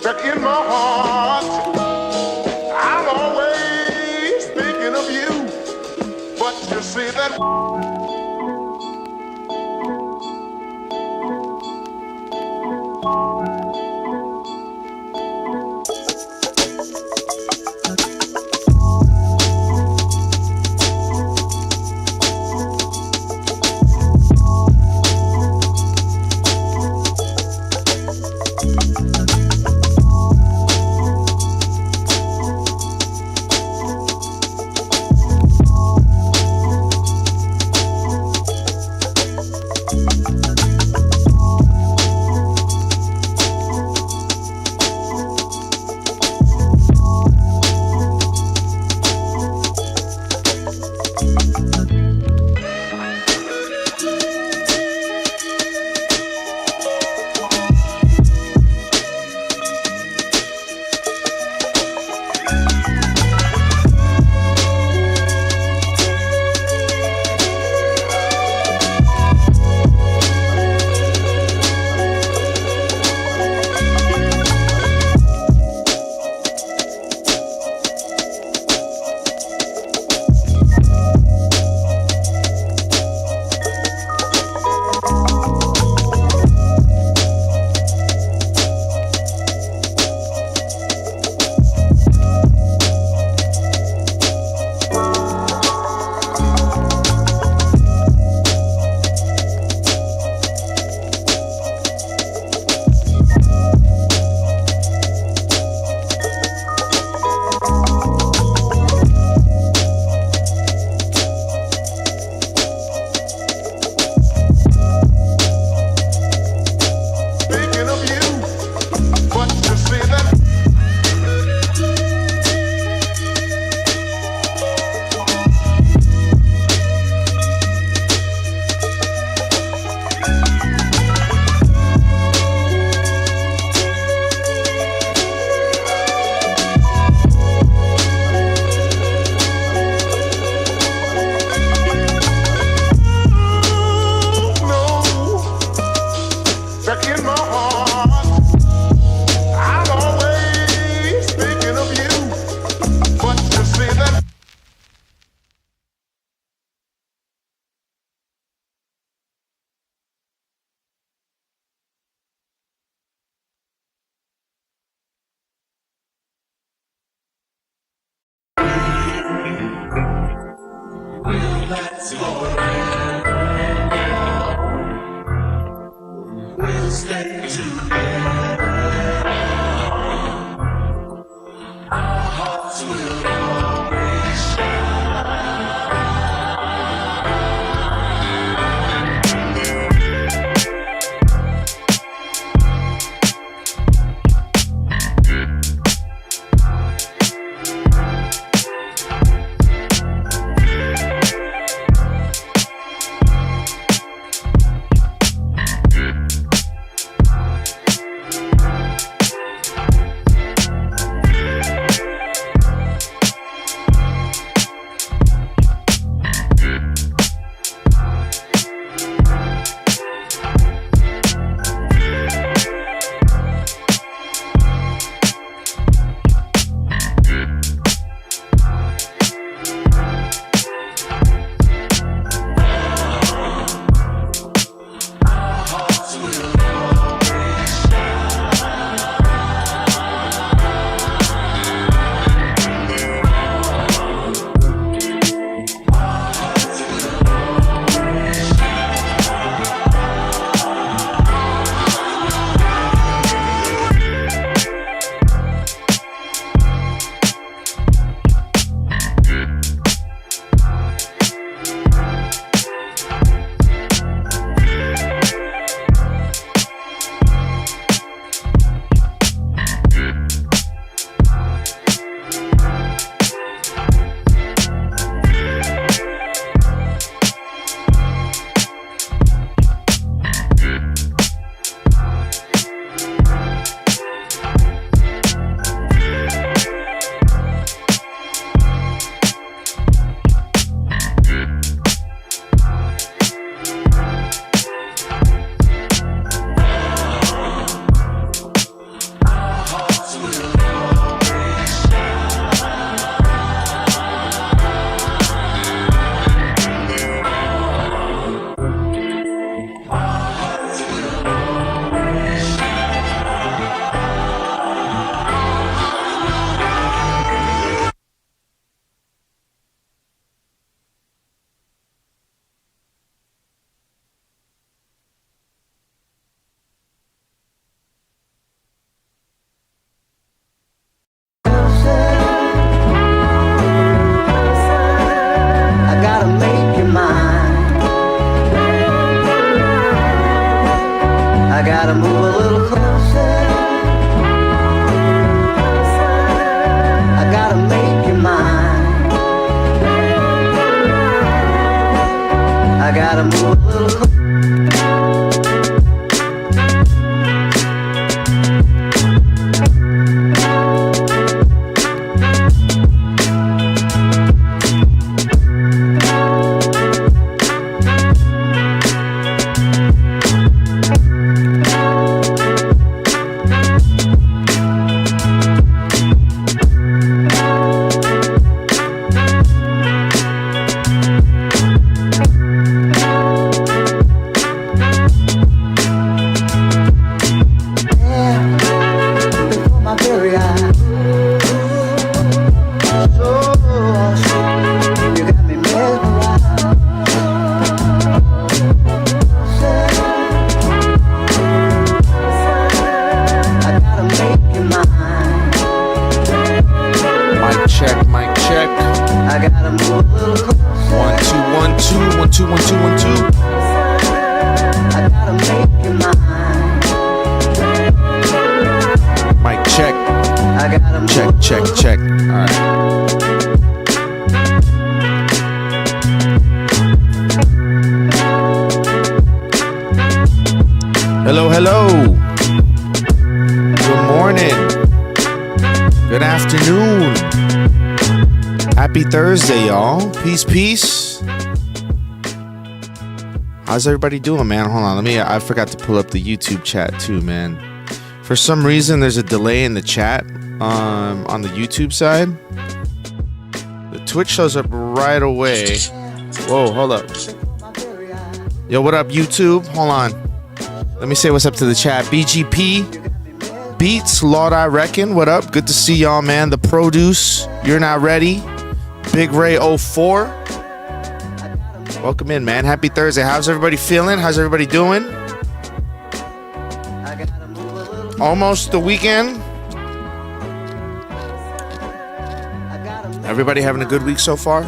that in my heart I'm always thinking of you. But you see that we'll stay together. Our hearts will always gotta move a little quick. Thursday, y'all. Peace. How's everybody doing, man? Hold on, I forgot to pull up the YouTube chat too, man. For some reason, there's a delay in the chat on the YouTube side. The Twitch shows up right away. Whoa, hold up. Yo, what up, YouTube? Hold on. Let me say what's up to the chat. BGP, Beats, Lord, I reckon. What up? Good to see y'all, man. The Produce, You're Not Ready. Big Ray 04. Welcome in, man. Happy Thursday. How's everybody feeling? How's everybody doing? Almost the weekend. Everybody having a good week so far?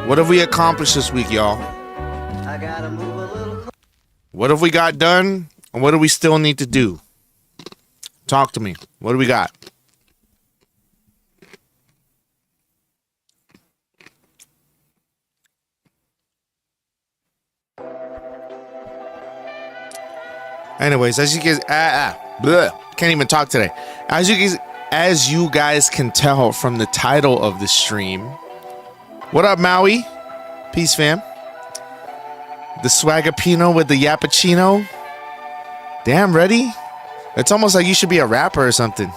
What have we accomplished this week, y'all? What have we got done? And what do we still need to do? Talk to me. What do we got? Anyways, as you guys, can't even talk today. As you guys can tell from the title of the stream, what up, Maui? Peace, fam. The Swagapino with the Yappuccino. Damn, ready? It's almost like you should be a rapper or something.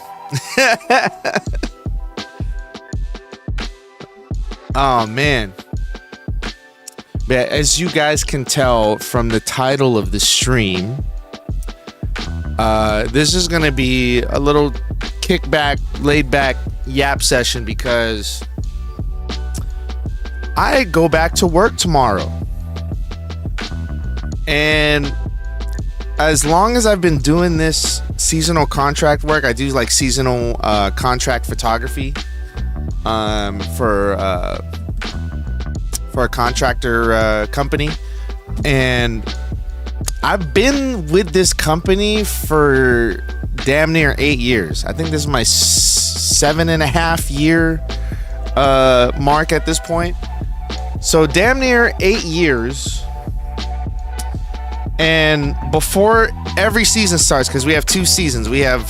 Oh man. But as you guys can tell from the title of the stream, this is gonna be a little kickback, laid back yap session because I go back to work tomorrow. And as long as I've been doing this seasonal contract work, I do like seasonal contract photography for a contractor company, and I've been with this company for damn near 8 years. I think this is my 7.5 year mark at this point. So damn near 8 years. And before every season starts, because we have 2 seasons, we have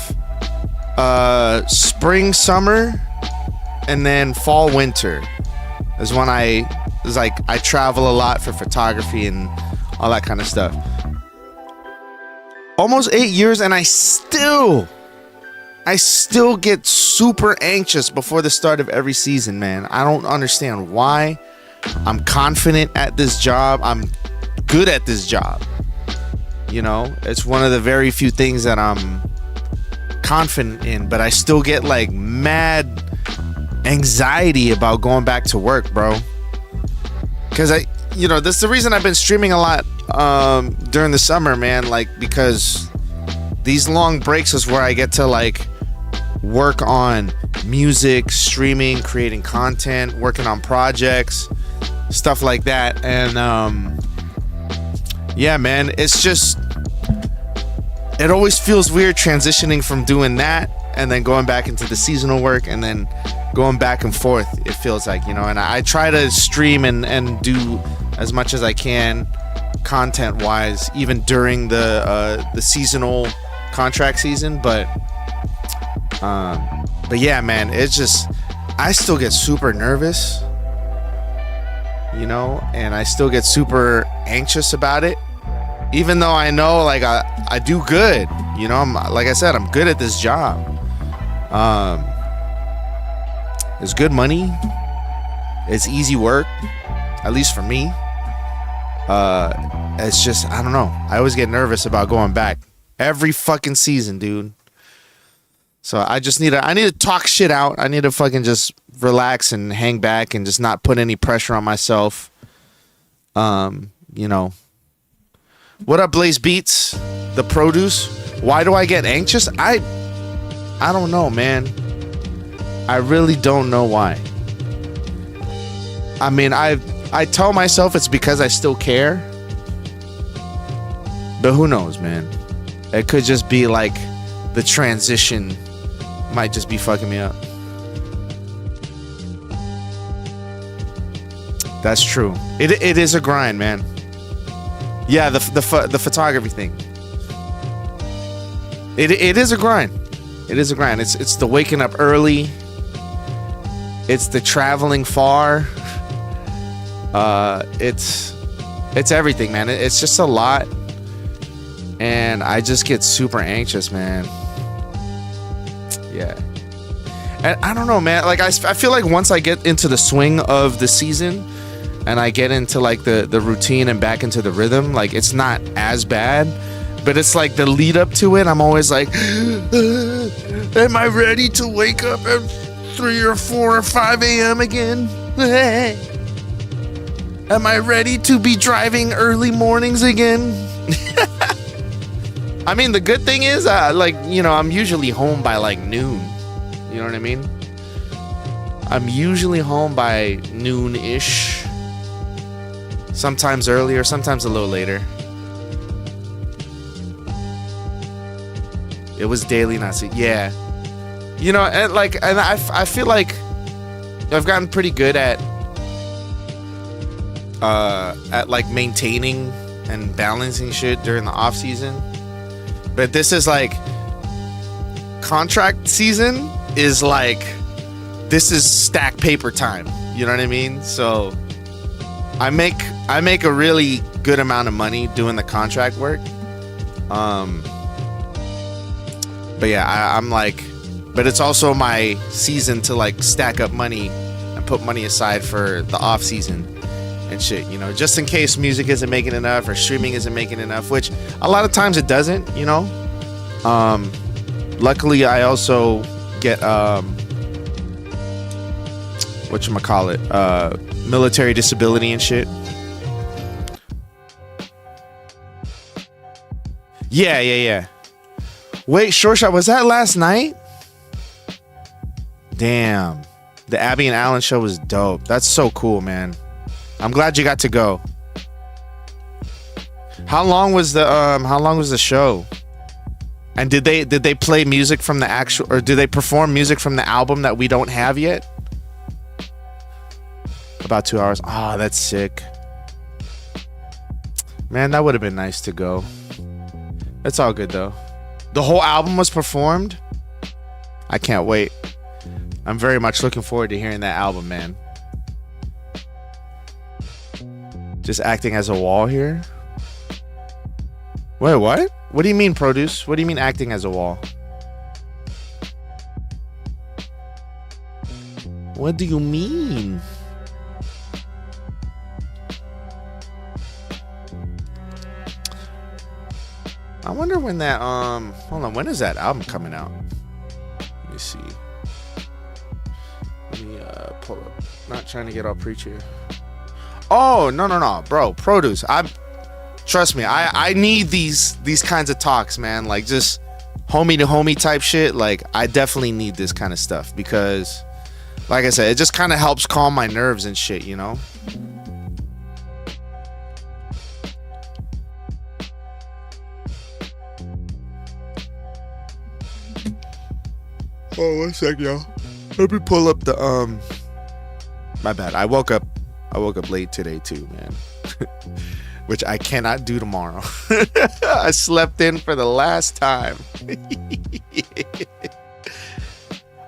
spring, summer, and then fall, winter is when I travel a lot for photography and all that kind of stuff. Almost 8 years, and I still get super anxious before the start of every season, man. I don't understand why. I'm confident at this job. I'm good at this job. You know, it's one of the very few things that I'm confident in, but I still get like mad anxiety about going back to work, bro. Because that's the reason I've been streaming a lot during the summer, man. Like, because these long breaks is where I get to like work on music, streaming, creating content, working on projects, stuff like that. And yeah, man, it's just, it always feels weird transitioning from doing that and then going back into the seasonal work and then going back and forth. It feels like, and I try to stream and do as much as I can, content wise, even during the seasonal contract season. But yeah, man, it's just, I still get super nervous, you know, and I still get super anxious about it, even though I know, like, I do good, you know. Like I said, I'm good at this job. It's good money. It's easy work, at least for me. It's just, I don't know. I always get nervous about going back every fucking season, dude. So I just need to talk shit out. I need to fucking just relax and hang back and just not put any pressure on myself. You know. What up, Blaze Beats? The produce. Why do I get anxious? I don't know, man. I really don't know why. I mean, I tell myself it's because I still care. But who knows, man? It could just be like the transition might just be fucking me up. That's true. It is a grind, man. Yeah, the photography thing. It is a grind. It is a grind. It's the waking up early. It's the traveling far. It's everything, man. It's just a lot, and I just get super anxious, man. Yeah, and I don't know, man. Like I feel like once I get into the swing of the season, and I get into like the routine and back into the rhythm, like it's not as bad. But it's like the lead up to it, I'm always like, am I ready to wake up at 3 or 4 or 5 a.m. again? Am I ready to be driving early mornings again? I mean, the good thing is, like, you know, I'm usually home by like noon. You know what I mean? I'm usually home by noon-ish. Sometimes earlier, sometimes a little later. It was daily, not see. Yeah. You know, and I feel like I've gotten pretty good at like maintaining and balancing shit during the off season. But this is like contract season is like, this is stack paper time. You know what I mean? So I make a really good amount of money doing the contract work. But yeah, I'm like, but it's also my season to like stack up money and put money aside for the off season and shit, you know, just in case music isn't making enough or streaming isn't making enough, which a lot of times it doesn't, you know. Luckily I also get whatchamacallit, military disability and shit. Yeah. Wait, Short Shot, was that last night? Damn. The Abby and Alan show was dope. That's so cool, man. I'm glad you got to go. How long was the show? And did they play music from the actual, or did they perform music from the album that we don't have yet? About 2 hours. Oh, that's sick. Man, that would have been nice to go. It's all good though. The whole album was performed. I can't wait. I'm very much looking forward to hearing that album, man. Just acting as a wall here? Wait, what? What do you mean, Produce? What do you mean acting as a wall? What do you mean? I wonder when that, hold on, when is that album coming out? Let me see. Let me, pull up. Not trying to get all preachy here. Oh, no, bro, Produce. Trust me, I need these kinds of talks, man. Like, just homie to homie type shit. Like, I definitely need this kind of stuff because, like I said, it just kind of helps calm my nerves and shit, you know? Oh, 1 sec, y'all. Let me pull up the, my bad. I woke up I woke up late today too, man. Which I cannot do tomorrow. I slept in for the last time.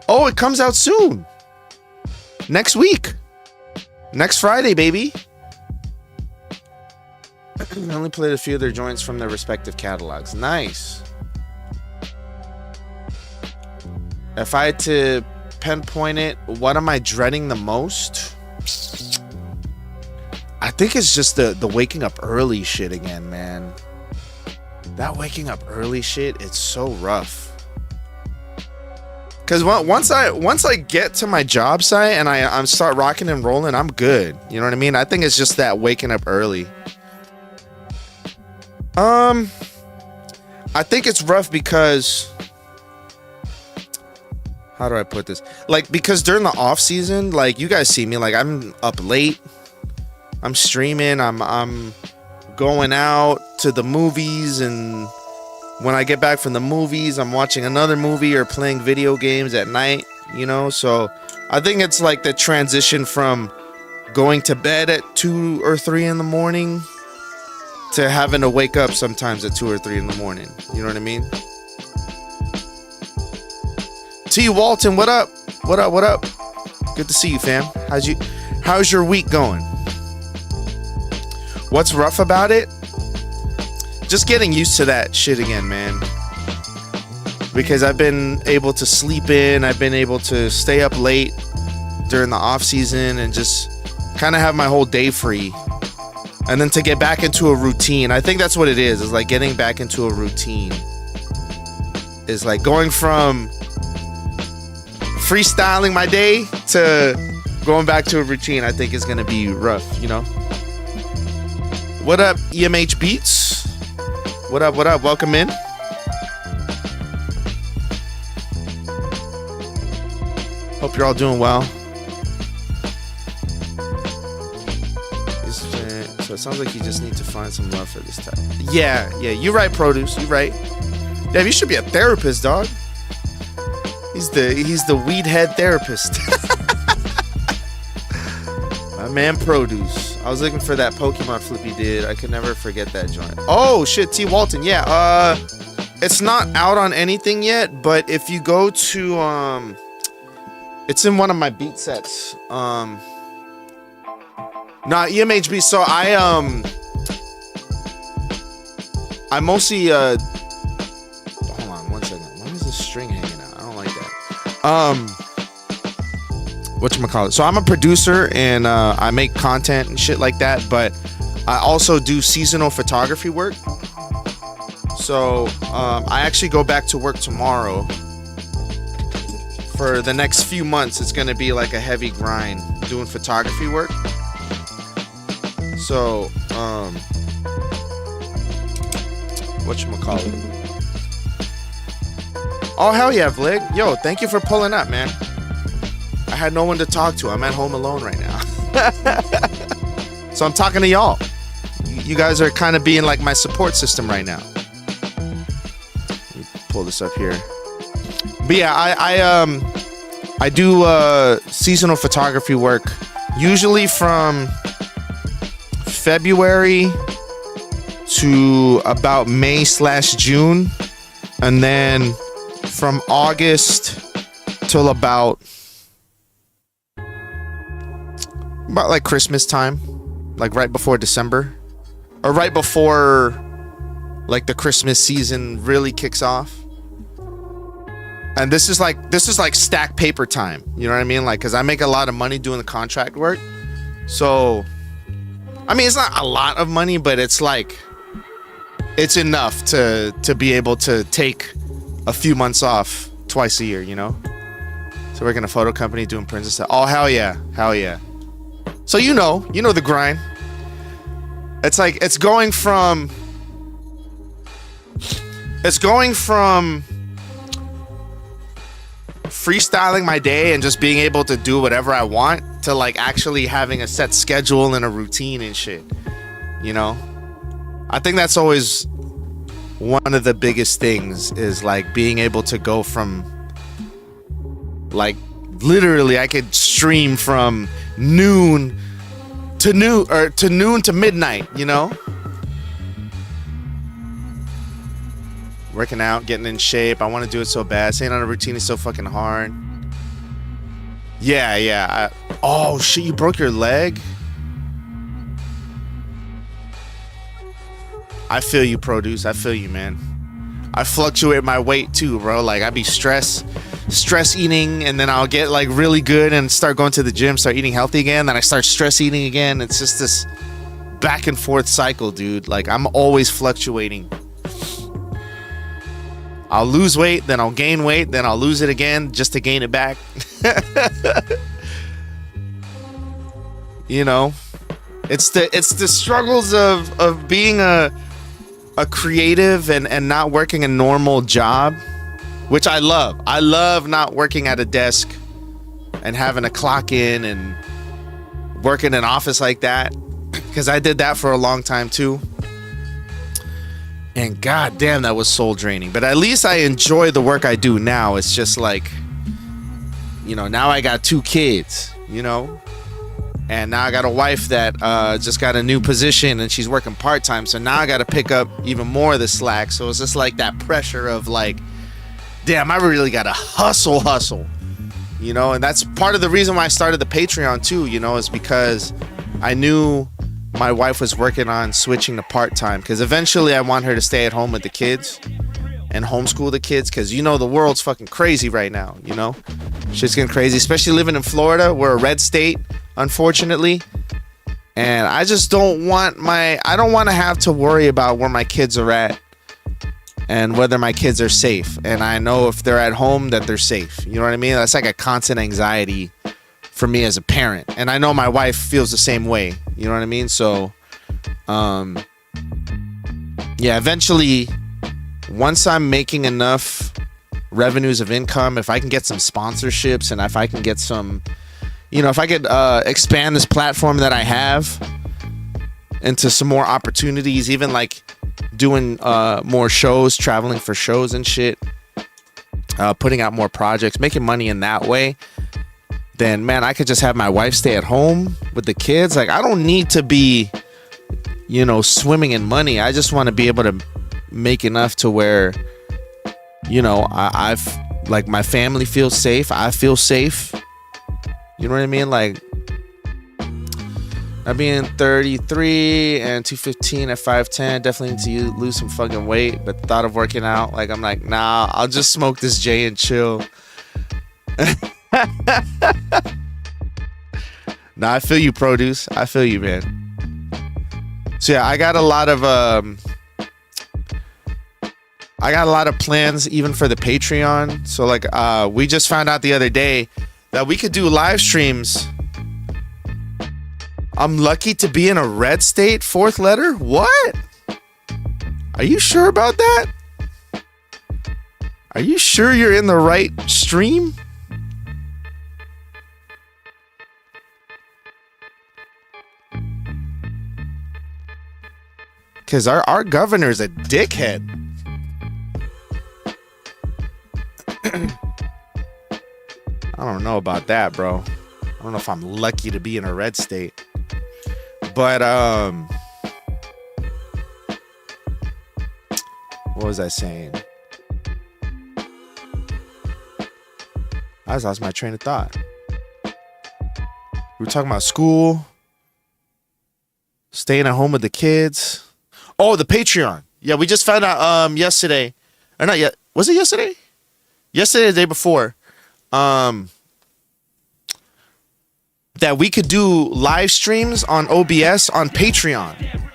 Oh, it comes out soon. Next week. Next Friday, baby. I only played a few of their joints from their respective catalogs. Nice. If I had to pinpoint it, what am I dreading the most? I think it's just the waking up early shit again, man. That waking up early shit, it's so rough. Cause once I get to my job site and I'm start rocking and rolling, I'm good. You know what I mean? I think it's just that waking up early. I think it's rough because, how do I put this? Like, because during the off season, like you guys see me, like I'm up late, I'm streaming, I'm going out to the movies, and when I get back from the movies, I'm watching another movie or playing video games at night, you know? So I think it's like the transition from going to bed at 2 or 3 in the morning to having to wake up sometimes at 2 or 3 in the morning. You know what I mean? T. Walton, what up? What up? What up? Good to see you, fam. How's your week going? What's rough about it? Just getting used to that shit again, man. Because I've been able to sleep in, I've been able to stay up late during the off season and just kind of have my whole day free. And then to get back into a routine, I think that's what it is like getting back into a routine. Is like going from freestyling my day to going back to a routine. I think is going to be rough, you know? What up, EMH Beats? What up, what up? Welcome in. Hope you're all doing well. So it sounds like you just need to find some love for this type. Yeah, you're right, Produce. You're right. Damn, you should be a therapist, dog. He's the weed head therapist. My man, Produce. I was looking for that Pokemon flip he did. I could never forget that joint. Oh shit, T. Walton. Yeah. It's not out on anything yet, but if you go to it's in one of my beat sets. Nah, EMHB. So I mostly hold on one second. Why is this string hanging out? I don't like that. Whatchamacallit? So I'm a producer and I make content and shit like that, but I also do seasonal photography work. So I actually go back to work tomorrow. For the next few months, it's gonna be like a heavy grind doing photography work. So, whatchamacallit? Oh, hell yeah, Vlig. Yo, thank you for pulling up, man. I had no one to talk to. I'm at home alone right now. So I'm talking to y'all. You guys are kind of being like my support system right now. Let me pull this up here. But yeah, I do seasonal photography work, usually from February to about May/June, and then from August till about like Christmas time, like right before December, or right before like the Christmas season really kicks off. And this is like stack paper time, you know what I mean? Like, cause I make a lot of money doing the contract work, so I mean it's not a lot of money, but it's like it's enough to be able to take a few months off twice a year, you know. So working in a photo company doing prints and stuff. Oh hell yeah. So you know the grind. It's like it's going from freestyling my day and just being able to do whatever I want to like actually having a set schedule and a routine and shit, you know. I think that's always one of the biggest things, is like being able to go from like literally I could stream from noon to noon to midnight, you know? Working out, getting in shape. I want to do it so bad. Staying on a routine is so fucking hard. Yeah. Oh, shit, you broke your leg? I feel you, Produce. I feel you, man. I fluctuate my weight too, bro. Like, I be stress eating, and then I'll get like really good and start going to the gym, start eating healthy again. Then I start stress eating again. It's just this back and forth cycle, dude. Like, I'm always fluctuating. I'll lose weight, then I'll gain weight, then I'll lose it again just to gain it back. You know, it's the struggles of being a creative and not working a normal job, which I love. I love not working at a desk and having to clock in and work in an office like that, because I did that for a long time too. And god damn, that was soul draining. But at least I enjoy the work I do now. It's just like, you know, now I got 2 kids, you know, and now I got a wife that just got a new position and she's working part-time. So now I got to pick up even more of the slack. So it's just like that pressure of like, damn, I really got to hustle, you know. And that's part of the reason why I started the Patreon too, you know, is because I knew my wife was working on switching to part-time, because eventually I want her to stay at home with the kids and homeschool the kids, because, you know, the world's fucking crazy right now, you know. Shit's getting crazy, especially living in Florida. We're a red state, unfortunately, and I just don't want I don't want to have to worry about where my kids are at and whether my kids are safe. And I know if they're at home that they're safe, you know what I mean? That's like a constant anxiety for me as a parent, and I know my wife feels the same way, you know what I mean? So yeah, eventually, once I'm making enough revenues of income, if I can get some sponsorships, and if I can get some, you know, if I could expand this platform that I have into some more opportunities, even like doing more shows, traveling for shows and shit, putting out more projects, making money in that way, then man, I could just have my wife stay at home with the kids. Like, I don't need to be, you know, swimming in money. I just want to be able to make enough to where, you know, I've like my family feels safe. I feel safe. You know what I mean? Like, I being 33 and 215 at 5'10", definitely need to lose some fucking weight. But the thought of working out, like, I'm like, nah, I'll just smoke this J and chill. Nah, I feel you, Produce. I feel you, man. So yeah, I got a lot of plans even for the Patreon. So like, we just found out the other day that we could do live streams. I'm lucky to be in a red state. 4th letter? What? Are you sure about that? Are you sure you're in the right stream? Because our governor's a dickhead. I don't know about that, bro. I don't know if I'm lucky to be in a red state. But, what was I saying? I just lost my train of thought. We were talking about school, staying at home with the kids. Oh, the Patreon. Yeah, we just found out yesterday. Or not yet. Was it yesterday? Yesterday or the day before. That we could do live streams on OBS on Patreon.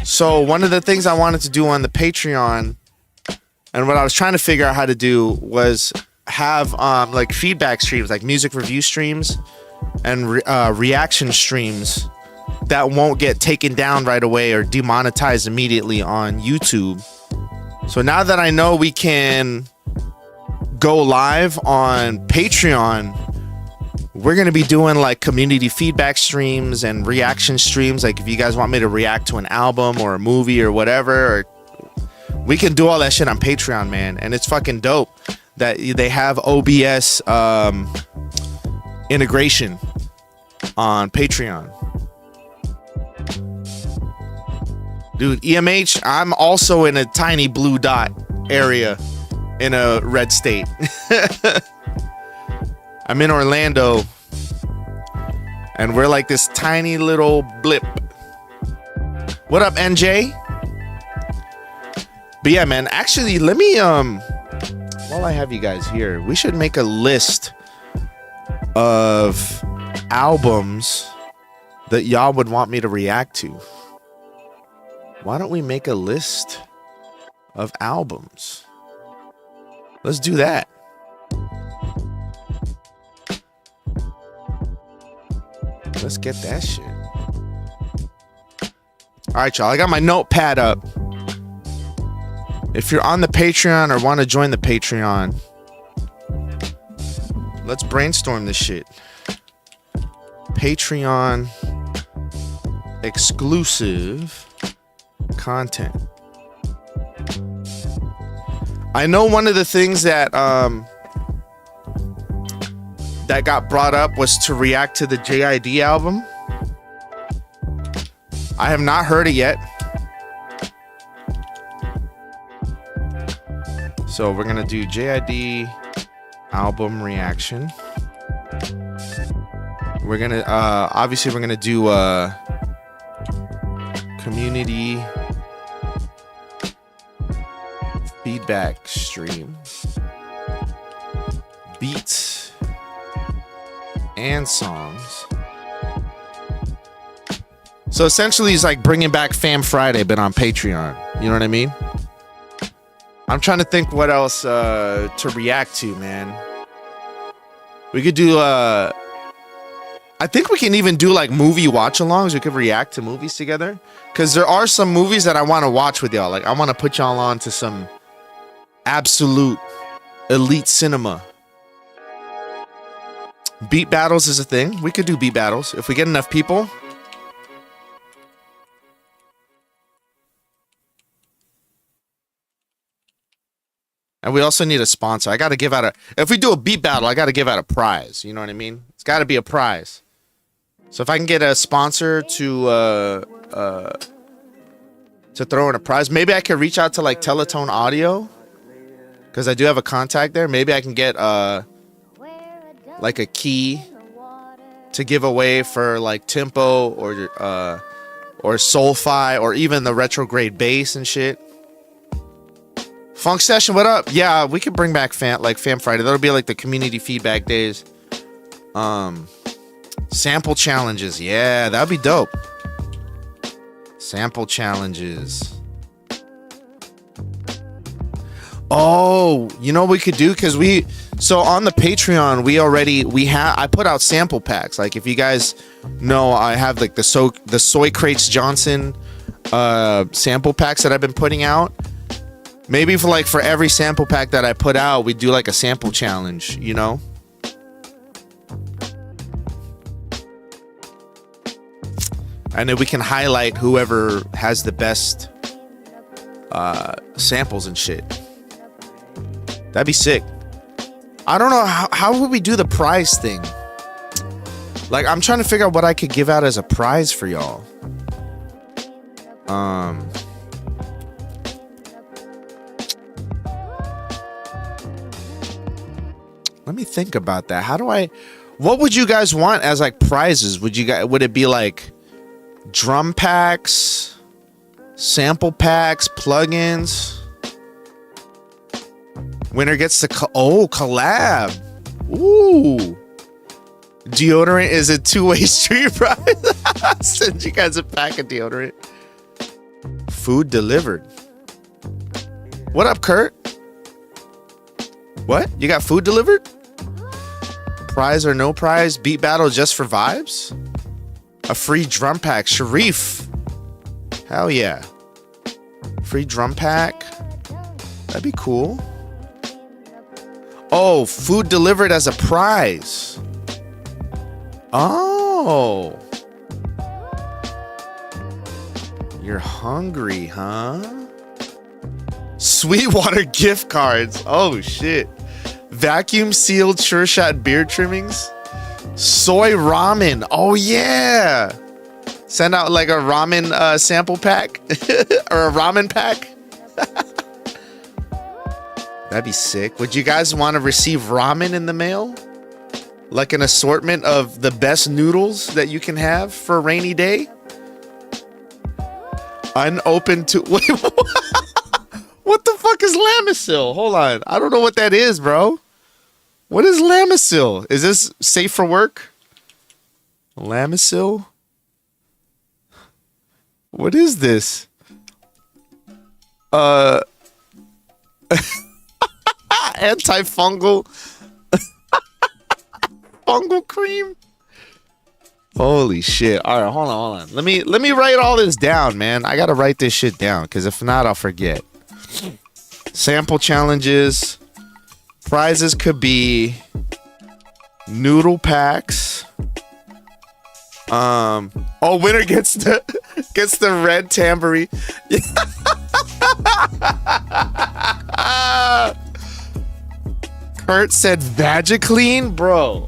So one of the things I wanted to do on the Patreon, and what I was trying to figure out how to do, was have like feedback streams, like music review streams and reaction streams that won't get taken down right away or demonetized immediately on YouTube. So now that I know we can go live on Patreon, we're going to be doing like community feedback streams and reaction streams. Like if you guys want me to react to an album or a movie or whatever, or we can do all that shit on Patreon, man. And it's fucking dope that they have OBS integration on Patreon. Dude, EMH, I'm also in a tiny blue dot area in a red state. I'm in Orlando, and we're like this tiny little blip. What up, NJ? But yeah, man, actually, let me, while I have you guys here, we should make a list of albums that y'all would want me to react to. Why don't we make a list of albums? Let's do that. Let's get that shit. All right, y'all. I got my notepad up. If you're on the Patreon or want to join the Patreon, let's brainstorm this shit. Patreon exclusive content. I know one of the things that that got brought up was to react to the JID album. I have not heard it yet. So we're gonna do JID album reaction. We're gonna obviously we're gonna do community feedback stream, beats and songs. So essentially it's like bringing back Fam Friday but on Patreon. You know what I mean? I'm trying to think what else to react to, man. We could do I think we can even do like movie watch-alongs. We could react to movies together. Because there are some movies that I want to watch with y'all. Like, I want to put y'all on to some absolute elite cinema. Beat battles is a thing. We could do beat battles if we get enough people. And we also need a sponsor. I got to give out if we do a beat battle, I got to give out a prize. You know what I mean? It's got to be a prize. So if I can get a sponsor to throw in a prize, maybe I could reach out to like Teletone Audio, because I do have a contact there. Maybe I can get like a key to give away for like Tempo or Soulfi or even the retrograde bass and shit. Funk Session, what up? Yeah, we could bring back Fam Friday. That'll be like the community feedback days. Sample challenges. Yeah, that'd be dope. Sample challenges. Oh, you know what we could do? Because so on the Patreon, I put out sample packs. Like if you guys know, I have like the Soy Crates Johnson sample packs that I've been putting out. Maybe for every sample pack that I put out, we do like a sample challenge, you know? And then we can highlight whoever has the best samples and shit. That'd be sick. I don't know, how would we do the prize thing? Like, I'm trying to figure out what I could give out as a prize for y'all. Let me think about that. What would you guys want as like prizes? Would it be like drum packs, sample packs, plugins? Winner gets the collab. Ooh. Deodorant is a two-way street prize. Send you guys a pack of deodorant. Food delivered. What up, Kurt? What? You got food delivered? Prize or no prize? Beat battle just for vibes? A free drum pack. Sharif. Hell yeah. Free drum pack. That'd be cool. Oh, food delivered as a prize. Oh. You're hungry, huh? Sweetwater gift cards. Oh, shit. Vacuum sealed Sure Shot beard trimmings. Soy ramen. Oh, yeah. Send out like a ramen sample pack or a ramen pack. That'd be sick. Would you guys want to receive ramen in the mail? Like an assortment of the best noodles that you can have for a rainy day? Unopened to... Wait, what the fuck is Lamisil? Hold on. I don't know what that is, bro. What is Lamisil? Is this safe for work? Lamisil? What is this? Antifungal fungal cream. Holy shit. All right, hold on. Let me write all this down, man. I gotta write this shit down because if not, I'll forget. Sample challenges. Prizes could be noodle packs. Winner gets the red tambourine. Kurt said Vagiclean, bro.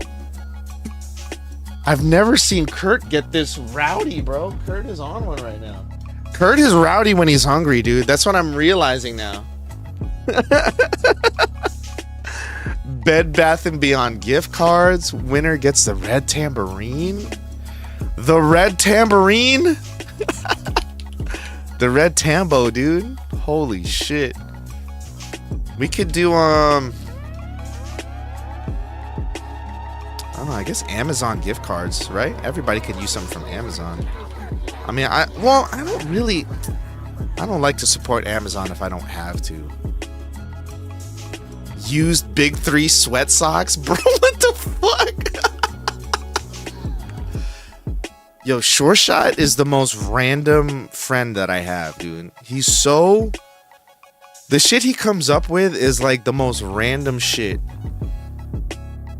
I've never seen Kurt get this rowdy, bro. Kurt is on one right now. Kurt is rowdy when he's hungry, dude. That's what I'm realizing now. Bed Bath & Beyond gift cards. Winner gets the red tambourine. The red tambourine? The red tambo, dude. Holy shit. We could do, I don't know, I guess Amazon gift cards, right? Everybody could use something from Amazon. I mean, I don't like to support Amazon if I don't have to. Used Big 3 sweat socks? Bro, what the fuck? Yo, Sure Shot is the most random friend that I have, dude. He's so... The shit he comes up with is like the most random shit.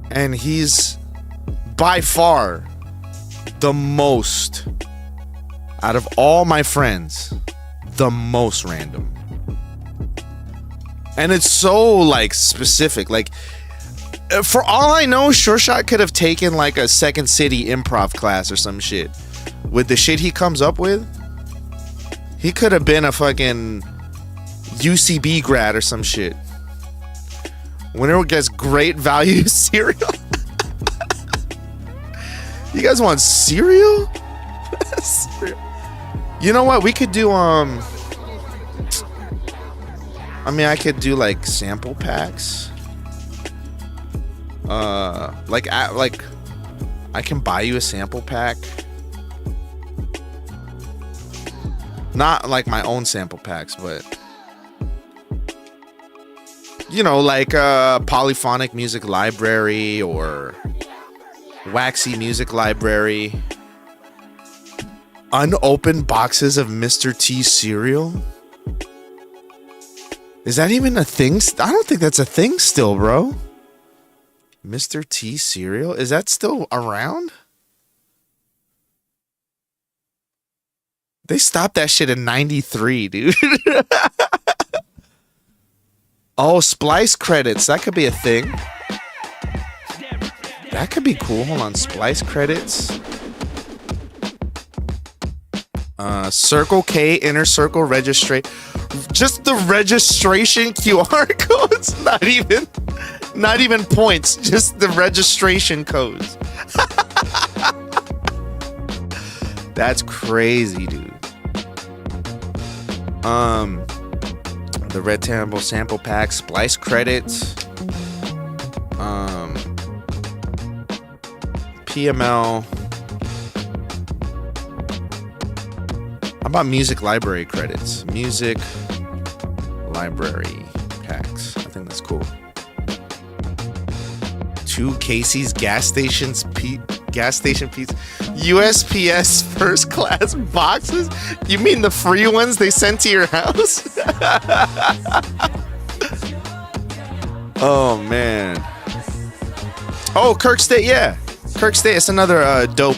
And he's by far the most, out of all my friends, the most random. And it's so like specific. Like, for all I know, Sure Shot could have taken like a Second City improv class or some shit. With the shit he comes up with, he could have been a fucking UCB grad or some shit. Winner gets great value cereal. You guys want cereal? Cereal. You know what? We could do I mean, I could do like sample packs. Like I can buy you a sample pack. Not like my own sample packs, but you know, like a Polyphonic Music Library or Waxy Music Library. Unopened boxes of Mr. T cereal. Is that even a thing? I don't think that's a thing still, bro. Mr. T cereal? Is that still around? They stopped that shit in 93, dude. Oh, Splice credits. That could be a thing. That could be cool. Hold on. Splice credits. Circle K Inner Circle registration. Just the registration QR codes. Not even points. Just the registration codes. That's crazy, dude. The Red Tambo sample pack, Splice credits, PML. How about music library credits? Music library packs. I think that's cool. 2 Casey's gas station pizza. USPS first class boxes? You mean the free ones they sent to your house? Oh man. Oh, Kirk State, yeah. Kirk State, it's another dope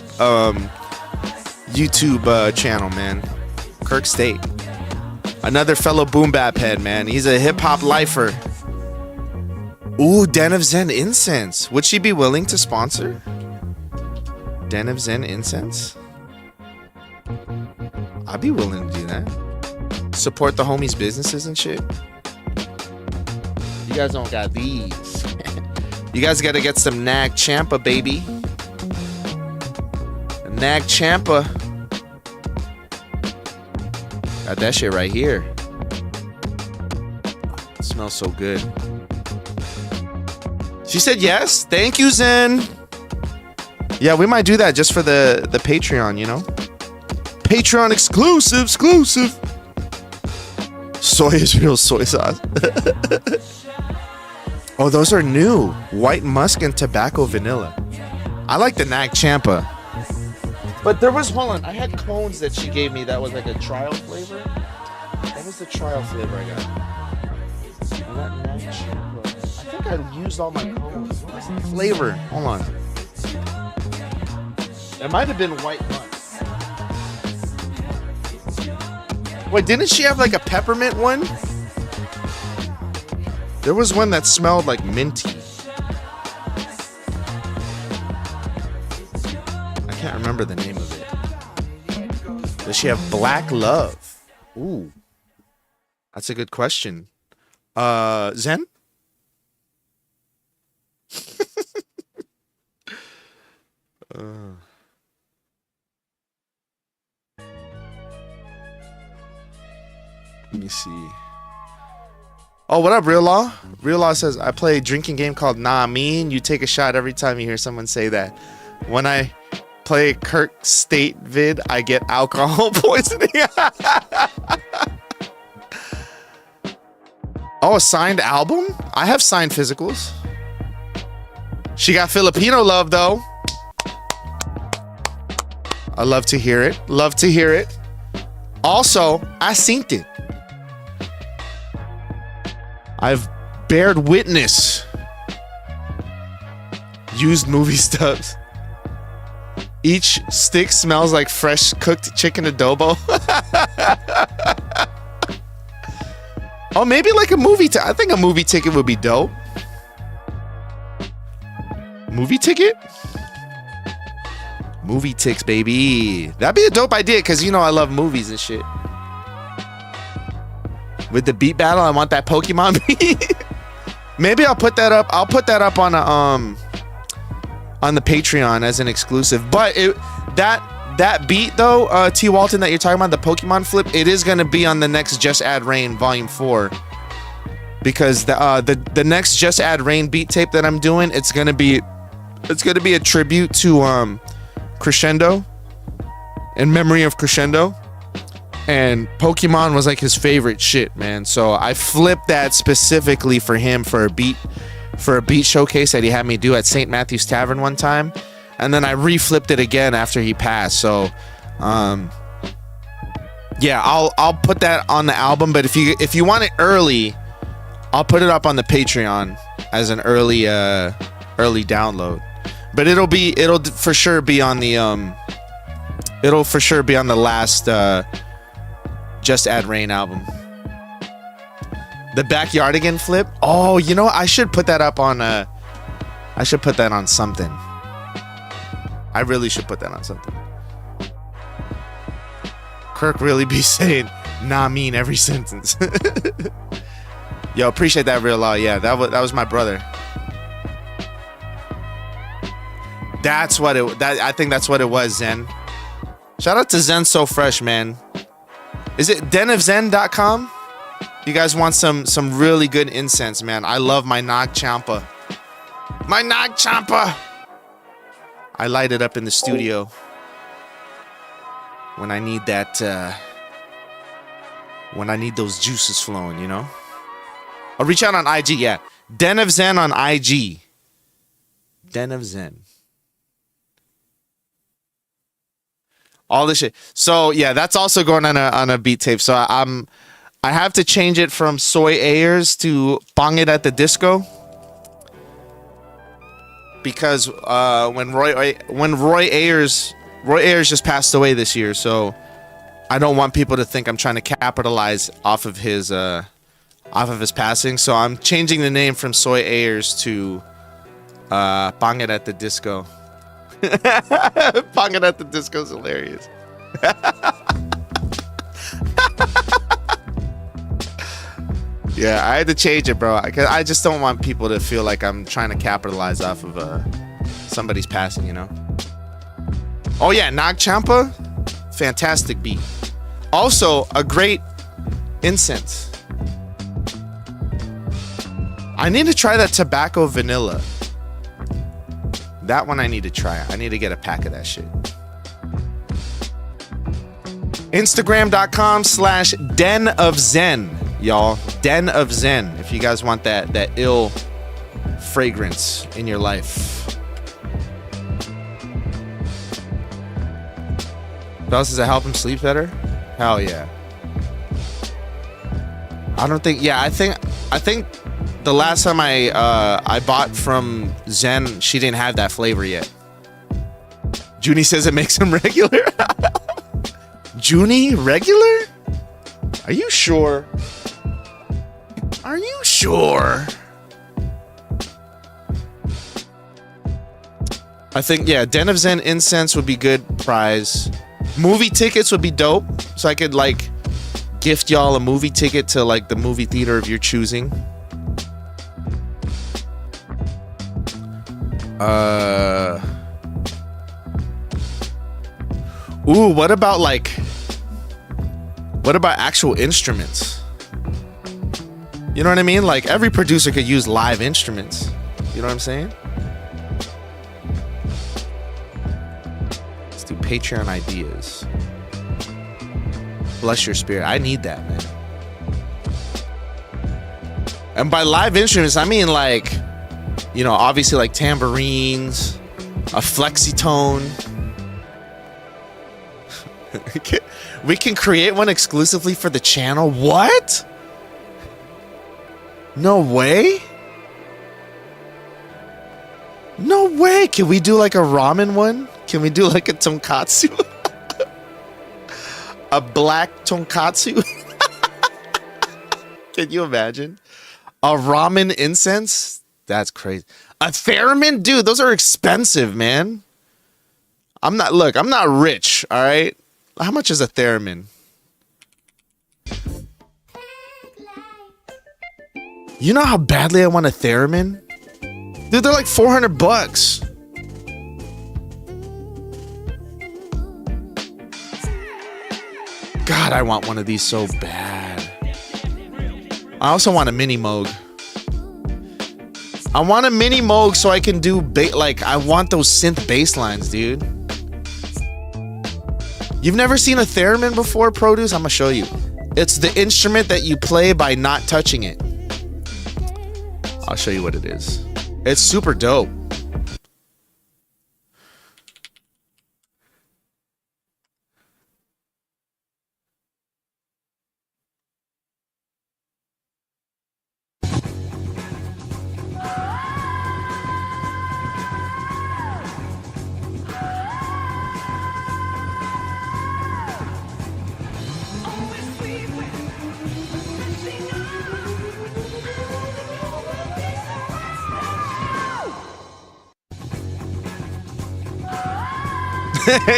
YouTube channel, man. Kirk State. Another fellow boom bap head, man. He's a hip hop lifer. Ooh, Den of Zen Incense. Would she be willing to sponsor? Den of Zen Incense? I'd be willing to do that. Support the homies' businesses and shit. You guys don't got these. You guys got to get some Nag Champa, baby. Nag Champa. Got that shit right here. It smells so good. She said yes. Thank you, Zen. Yeah, we might do that just for the Patreon, you know? Patreon exclusive. Soy is real soy sauce. Oh, those are new. White musk and tobacco vanilla. I like the Nag Champa. But there was, hold on, I had cones that she gave me that was like a trial flavor. What was the trial flavor I got? I got Nag Champa. I think I used all my cones. What's the flavor? Hold on. It might have been white musk. Wait, didn't she have like a peppermint one? There was one that smelled like minty. I can't remember the name of it. Does she have black love? Ooh. That's a good question. Zen? Let me see. Oh, what up, Real Law? Real Law says, I play a drinking game called Nah Mean. You take a shot every time you hear someone say that. When I play Kirk State vid, I get alcohol poisoning. Oh, a signed album? I have signed physicals. She got Filipino love, though. I love to hear it. Love to hear it. Also, I synced it. I've bared witness. Used movie stubs. Each stick smells like fresh cooked chicken adobo. Oh, maybe like a movie. I think a movie ticket would be dope. Movie ticket? Movie ticks, baby. That'd be a dope idea because, you know, I love movies and shit. With the beat battle, I want that Pokemon beat. Maybe I'll put that up. I'll put that up on the Patreon as an exclusive. But that beat though, T. Walton, that you're talking about, the Pokemon flip, it is gonna be on the next Just Add Rain Volume 4. Because the next Just Add Rain beat tape that I'm doing, it's gonna be a tribute to Crescendo, in memory of Crescendo. And Pokemon was like his favorite shit, man. So I flipped that specifically for him for a beat showcase that he had me do at St. Matthew's Tavern one time. And then I reflipped it again after he passed. So yeah, I'll put that on the album, but if you want it early, I'll put it up on the Patreon as an early download. But it'll for sure be on the last Just Add Rain album. The Backyardigan flip. Oh, you know, I should put that up on I should put that on something. I really should put that on something. Kirk really be saying nah mean every sentence. Yo, appreciate that, Real Law. Yeah, that was my brother. I think that's what it was, Zen. Shout out to Zen So Fresh, man. Is it denofzen.com? You guys want some really good incense, man. I love my Nag Champa. My Nag Champa. I light it up in the studio when I need that when I need those juices flowing, you know? I'll reach out on IG, yeah. Den of Zen on IG. Den of Zen. All this shit. So yeah, that's also going on a beat tape. So I have to change it from Soy Ayers to Bong It at the Disco. Because when Roy Ayers just passed away this year, so I don't want people to think I'm trying to capitalize off of his passing. So I'm changing the name from Soy Ayers to Bong It at the Disco. Bong It at the Disco is hilarious. Yeah, I had to change it, bro. I just don't want people to feel like I'm trying to capitalize off of somebody's passing, you know? Oh, yeah, Nag Champa. Fantastic beat. Also, a great incense. I need to try that tobacco vanilla. That one I need to try. I need to get a pack of that shit. Instagram.com/Den of Zen, y'all. Den of Zen. If you guys want that ill fragrance in your life. What else does it help him sleep better? Hell yeah. I don't think. Yeah, I think the last time I bought from Zen, she didn't have that flavor yet. Junie says it makes him regular. Junie regular? Are you sure? Are you sure? I think, yeah, Den of Zen incense would be good prize. Movie tickets would be dope, so I could like gift y'all a movie ticket to like the movie theater of your choosing. Ooh, what about actual instruments? You know what I mean? Like every producer could use live instruments. You know what I'm saying? Let's do Patreon ideas. Bless your spirit. I need that, man. And by live instruments, I mean like, you know, obviously like tambourines, a flexitone. We can create one exclusively for the channel. What? No way? No way. Can we do like a ramen one? Can we do like a tonkatsu? A black tonkatsu? Can you imagine? A ramen incense? That's crazy. A theremin? Dude, those are expensive, man. I'm not rich, all right? How much is a theremin? You know how badly I want a theremin? Dude, they're like $400. God, I want one of these so bad. I also want a mini Moog. I want a mini Moog so I can do I want those synth bass lines, dude. You've never seen a theremin before, Produce? I'm gonna show you. It's the instrument that you play by not touching it. I'll show you what it is. It's super dope.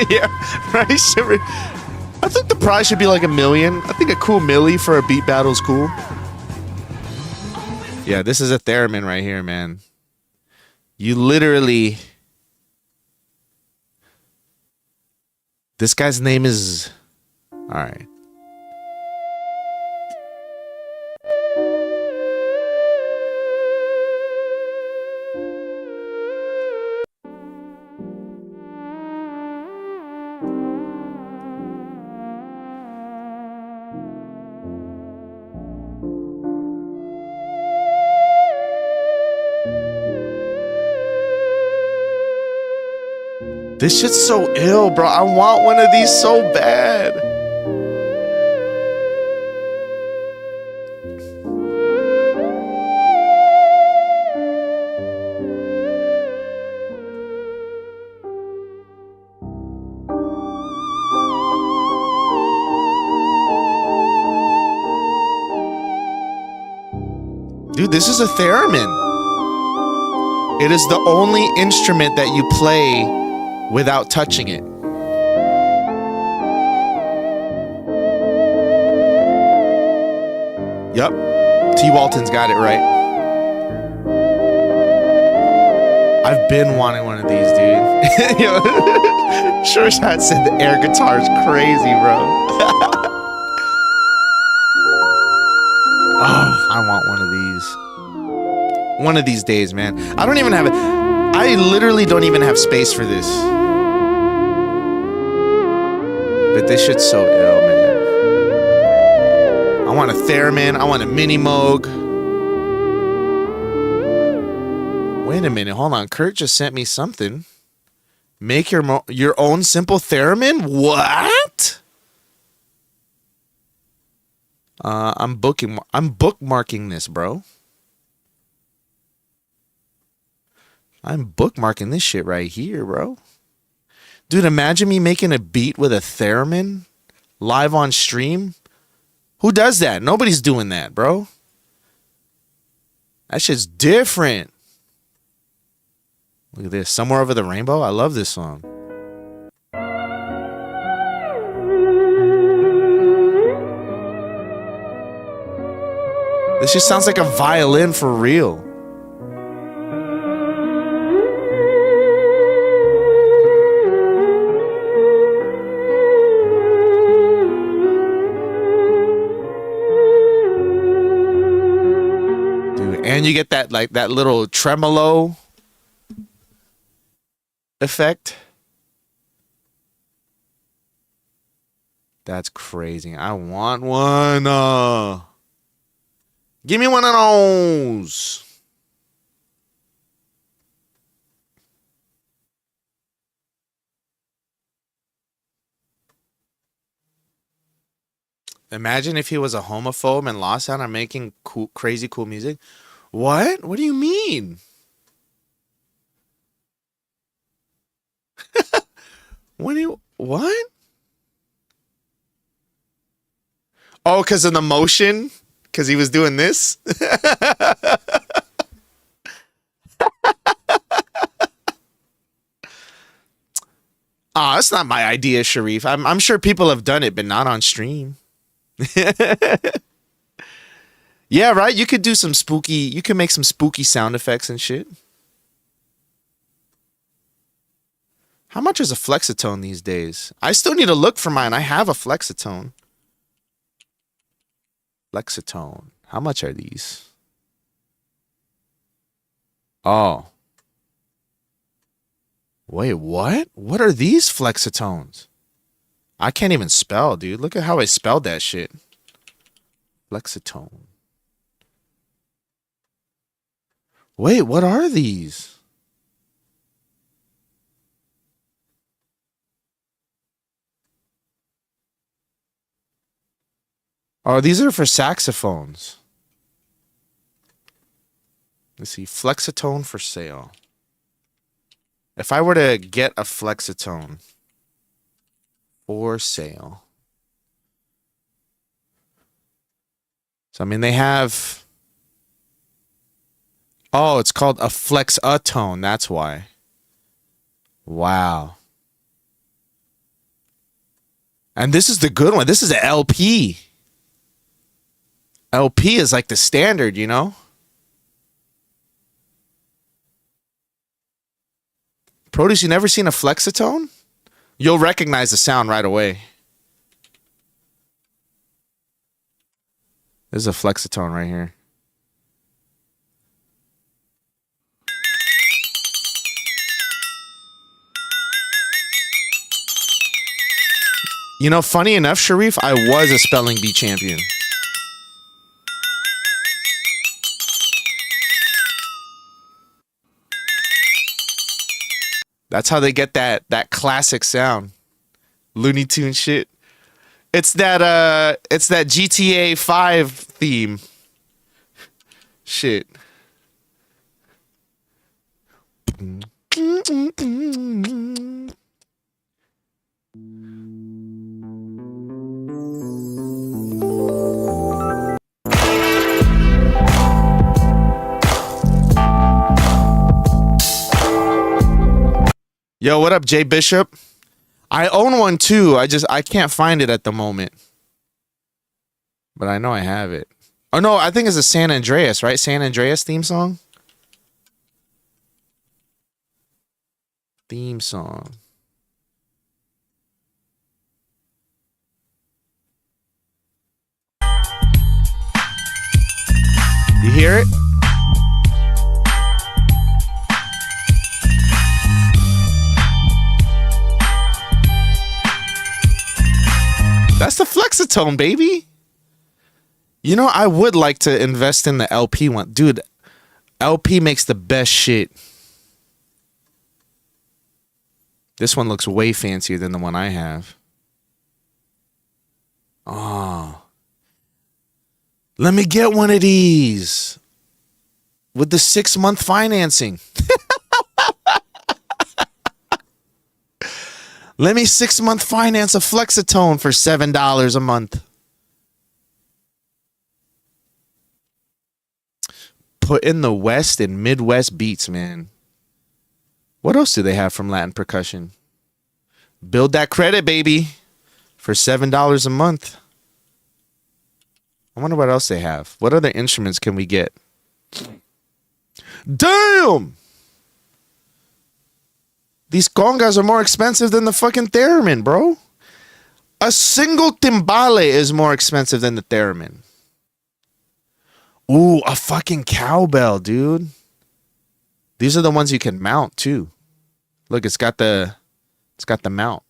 Yeah, right. I think the prize should be like $1 million. I think a cool milli for a beat battle is cool. Yeah, this is a theremin right here, man. You literally. This guy's name is. All right. This shit's so ill, bro. I want one of these so bad. Dude, this is a theremin. It is the only instrument that you play without touching it. Yup. T. Walton's got it right. I've been wanting one of these, dude. Yo, Sure Shot said the air guitar is crazy, bro. Oh, I want one of these. One of these days, man. I don't even have it. I literally don't even have space for this. But this shit's so ill, man. I want a theremin. I want a mini Moog. Wait a minute. Hold on. Kurt just sent me something. Make your own simple theremin? What? I'm bookmarking this, bro. I'm bookmarking this shit right here, bro. Dude, imagine me making a beat with a theremin live on stream. Who does that? Nobody's doing that, bro. That shit's different. Look at this. Somewhere Over the Rainbow. I love this song. This just sounds like a violin for real. Dude, and you get that like that little tremolo effect. That's crazy. I want one. Give me one of those. Imagine if he was a homophobe and lost out on making cool, crazy cool music. What? What do you mean? What? Oh, because of the motion? Because he was doing this? That's not my idea, Sharif. I'm sure people have done it, but not on stream. Yeah, right? You could do some spooky, you could make some spooky sound effects and shit. How much is a Flexitone these days? I still need to look for mine. I have a Flexitone. Flexitone. How much are these? Oh. Wait, what? What are these Flexitones? I can't even spell, dude. Look at how I spelled that shit. Flexitone. Wait, what are these? Oh, these are for saxophones. Let's see. Flexitone for sale. If I were to get a Flexitone for sale. So, I mean, they have... Oh, it's called a Flexatone. That's why. Wow. And this is the good one. This is an LP. LP is like the standard, you know? Produce, you never seen a Flexitone? You'll recognize the sound right away. This is a Flexitone right here. You know, funny enough, Sharif, I was a spelling bee champion. That's how they get that classic sound. Looney Tune shit. It's that GTA 5 theme. Shit. Yo, what up, Jay Bishop? I own one too. I can't find it at the moment. But I know I have it. Oh no, I think it's a San Andreas, right? San Andreas theme song. Theme song. You hear it? That's the Flexitone, baby. You know, I would like to invest in the LP one. Dude, LP makes the best shit. This one looks way fancier than the one I have. Oh. Let me get one of these. With the 6-month financing. Let me 6-month finance a Flexitone for $7 a month. Put in the West and Midwest beats, man. What else do they have from Latin percussion? Build that credit, baby, for $7 a month. I wonder what else they have. What other instruments can we get? Damn! These congas are more expensive than the fucking theremin, bro. A single timbale is more expensive than the theremin. Ooh, a fucking cowbell, dude. These are the ones you can mount too. Look, it's got the mount.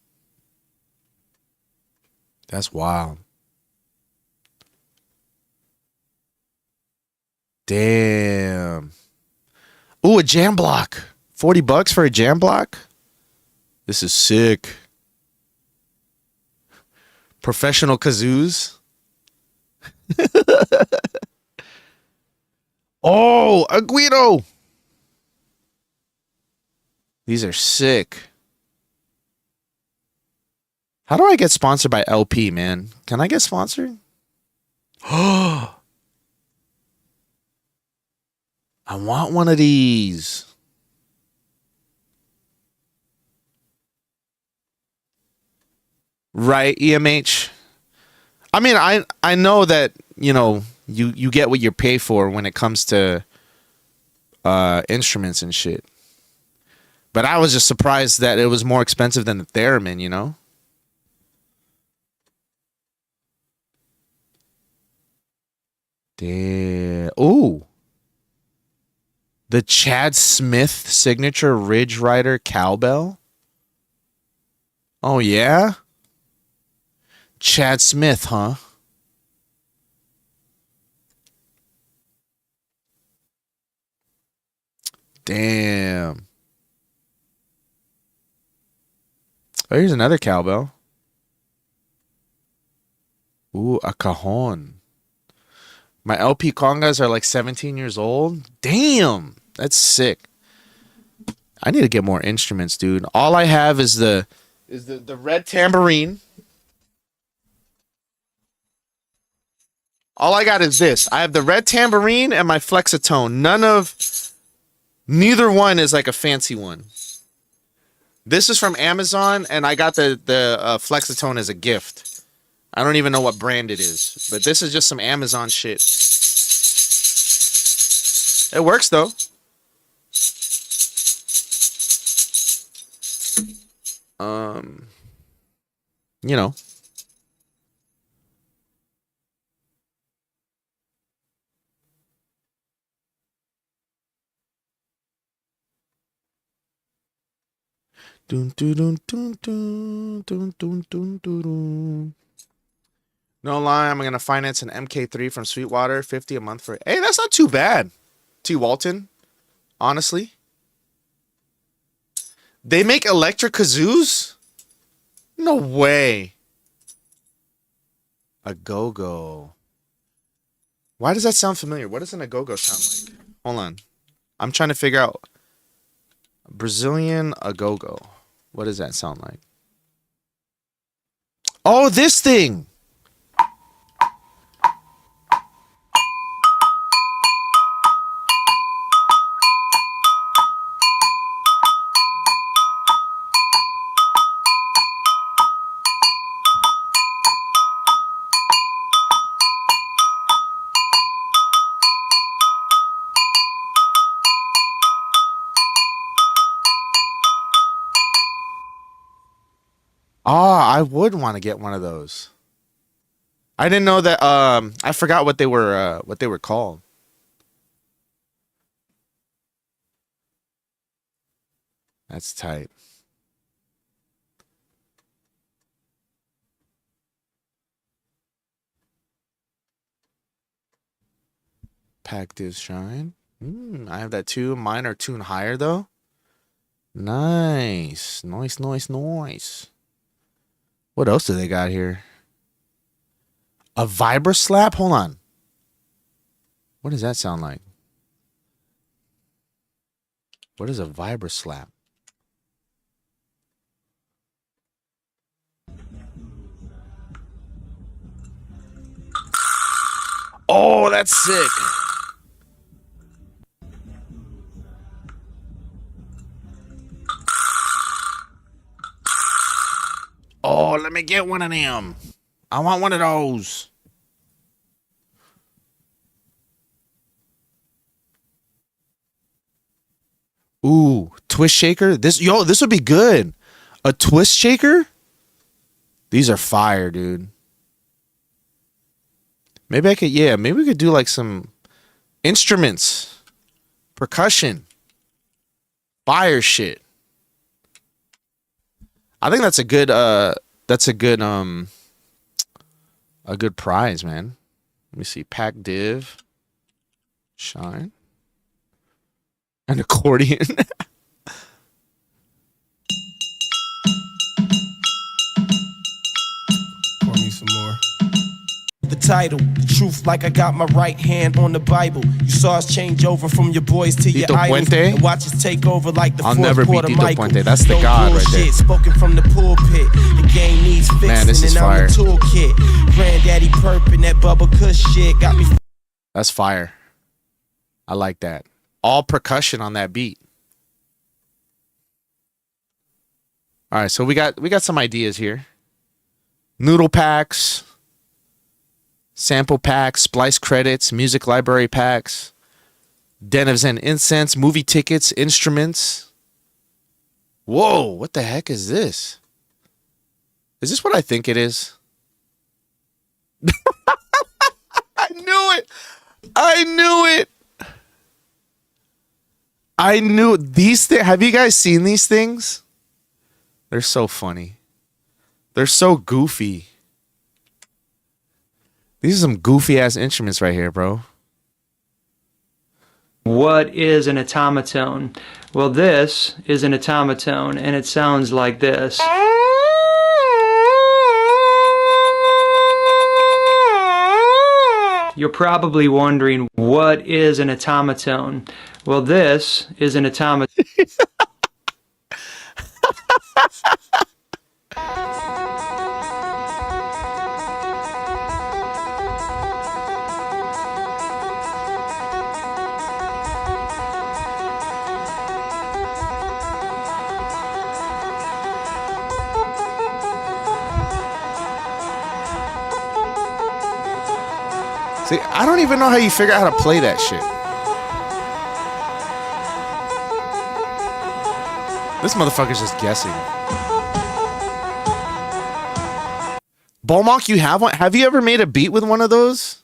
That's wild. Damn. Ooh, a jam block. $40 for a jam block? This is sick. Professional kazoos. Oh, a Guido. These are sick. How do I get sponsored by LP, man? Can I get sponsored? Oh, I want one of these. Right, EMH. I mean, I know that, you know, you get what you pay for when it comes to instruments and shit. But I was just surprised that it was more expensive than the theremin, you know? Damn. Ooh. The Chad Smith signature Ridge Rider cowbell. Oh, yeah? Chad Smith, huh? Damn. Oh, here's another cowbell. Ooh, a cajon. My LP congas are like 17 years old. Damn, that's sick. I need to get more instruments, dude. All I have is the red tambourine. All I got is this. I have the red tambourine and my Flexitone. Neither one is like a fancy one. This is from Amazon, and I got the Flexitone as a gift. I don't even know what brand it is, but this is just some Amazon shit. It works though. You know. Dun, dun, dun, dun, dun, dun, dun, dun, dun, dun. No lie, I'm gonna finance an MK3 from Sweetwater, $50 a month for. Hey, that's not too bad. T. Walton, honestly. They make electric kazoos? No way. A go-go. Why does that sound familiar? What does an a-go-go sound like? Hold on. I'm trying to figure out. Brazilian a-go-go. What does that sound like? Oh, this thing. I would want to get one of those. I didn't know that. I forgot what they were called. That's tight. Pack Div Shine. I have that too. Mine are tuned higher though. Nice. Nice. What else do they got here? A Vibra Slap? Hold on. What does that sound like? What is a Vibra Slap? Oh, that's sick. Oh, let me get one of them. I want one of those. Ooh, twist shaker. This would be good. A twist shaker? These are fire, dude. Maybe we could do like some instruments, percussion, fire shit. I think that's a good prize, man. Let me see. Pack Div Shine. An accordion. Pour me some more. The title, the truth, like I got my right hand on the Bible. You saw us change over from your boys to your Tito idols, Puente? and watch us take over like the I'll fourth never beat quarter Tito Michael. Puente. That's the No god right bullshit, there. spoken from the pulpit. The game needs fixing, Man, this is and fire. I'm the toolkit. Granddaddy Perp and that Bubba Kush shit got me. That's fire. I like that. All percussion on that beat. All right, so we got some ideas here. Noodle packs, sample packs, splice credits, music library packs, Den of Zen incense, movie tickets, instruments. Whoa, what the heck is this? Is this what I think it is? I knew it. I knew these things. Have you guys seen these things? They're so funny. They're so goofy. These are some goofy ass instruments right here, bro. What is an automaton? Well, this is an automaton, and it sounds like this. You're probably wondering, what is an automaton? Well, this is an automaton. See, I don't even know how you figure out how to play that shit. This motherfucker's just guessing. Beaumont, you have one? Have you ever made a beat with one of those?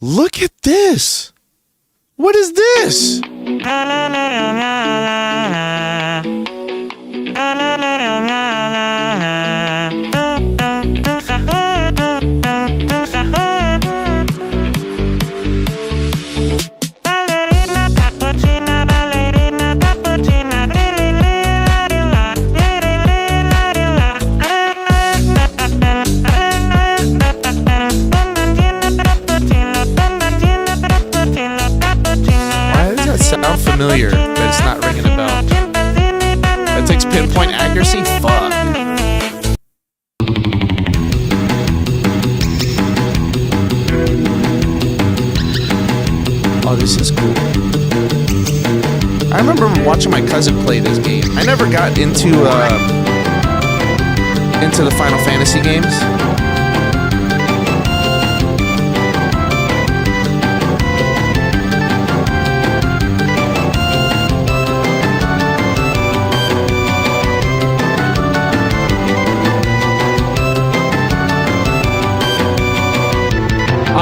Look at this. What is this? Sound familiar, but it's not ringing a bell. That takes pinpoint accuracy? Fuck. Oh, this is cool. I remember watching my cousin play this game. I never got into the Final Fantasy games.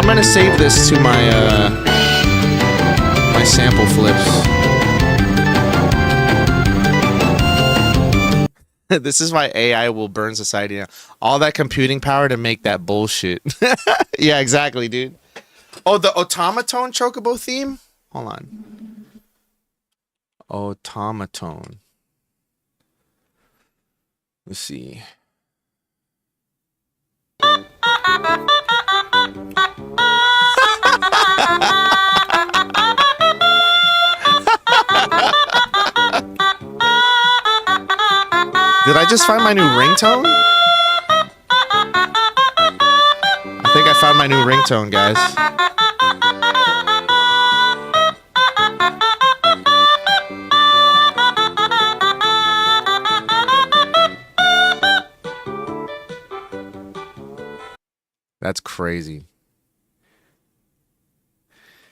I'm gonna save this to my my sample flips. This is why AI will burn society now. All that computing power to make that bullshit. Yeah, exactly, dude. Oh, the automaton chocobo theme? Hold on. Automaton. Let's see. Did I just find my new ringtone? I think I found my new ringtone, guys. That's crazy.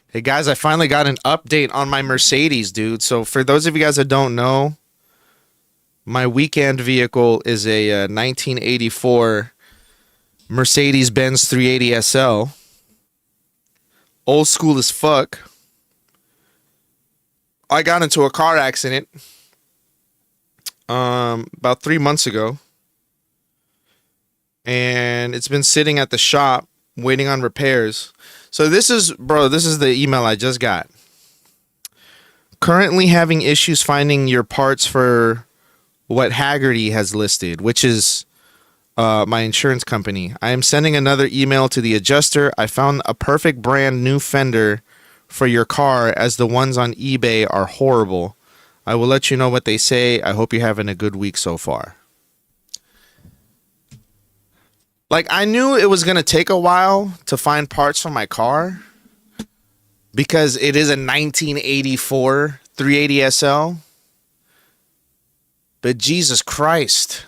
Hey guys, I finally got an update on my Mercedes, dude. So for those of you guys that don't know, my weekend vehicle is a 1984 Mercedes-Benz 380 SL. Old school as fuck. I got into a car accident about 3 months ago. And it's been sitting at the shop waiting on repairs. So this is the email I just got. Currently having issues finding your parts for what Haggerty has listed, which is my insurance company. I am sending another email to the adjuster. I found a perfect brand new fender for your car, as the ones on eBay are horrible. I will let you know what they say. I hope you're having a good week so far. Like, I knew it was going to take a while to find parts for my car because it is a 1984 380 SL. But Jesus Christ.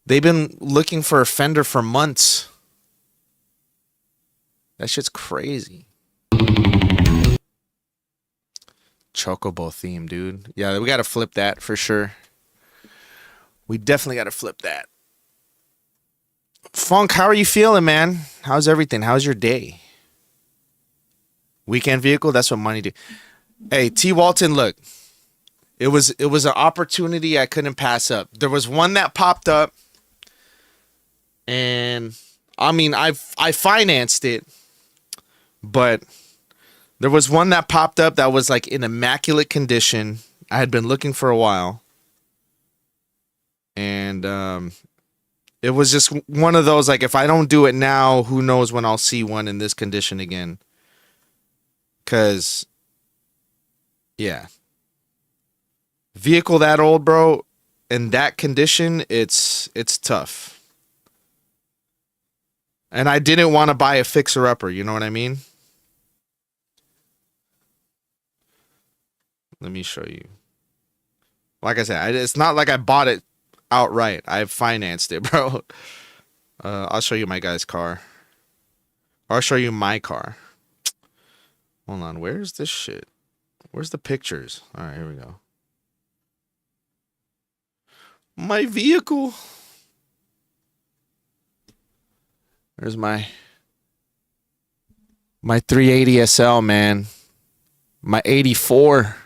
They've been looking for a fender for months. That shit's crazy. Chocobo theme, dude. Yeah, we got to flip that for sure. We definitely got to flip that. Funk, how are you feeling, man? How's everything? How's your day? Weekend vehicle? That's what money do. Hey, T. Walton, look. It was an opportunity I couldn't pass up. There was one that popped up. And, I mean, I financed it. But there was one that popped up that was, like, in immaculate condition. I had been looking for a while. And it was just one of those, like, if I don't do it now, who knows when I'll see one in this condition again. Because, yeah. Vehicle that old, bro, in that condition, it's tough. And I didn't want to buy a fixer-upper, you know what I mean? Let me show you. Like I said, it's not like I bought it outright. I've financed it, bro. I'll show you my guy's car. Or I'll show you my car. Hold on, where's this shit? Where's the pictures? Alright, here we go. My vehicle. There's my 380 SL, man. My 84.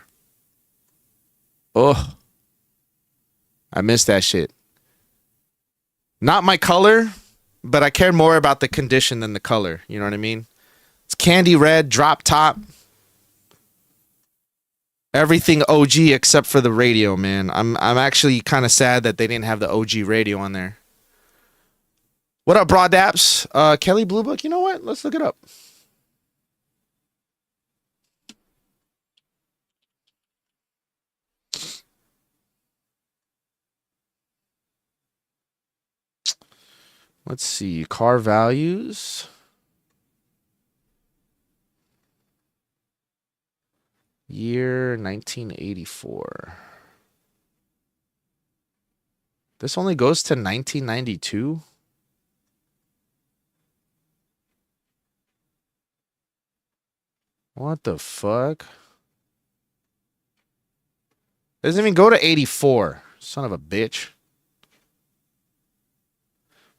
Oh. I miss that shit. Not my color, but I care more about the condition than the color. You know what I mean? It's candy red, drop top. Everything OG except for the radio, man. I'm actually kind of sad that they didn't have the OG radio on there. What up, Broad Daps? Kelly Blue Book, you know what? Let's look it up. Let's see. Car values. Year 1984. This only goes to 1992? What the fuck? Doesn't even go to 84. Son of a bitch.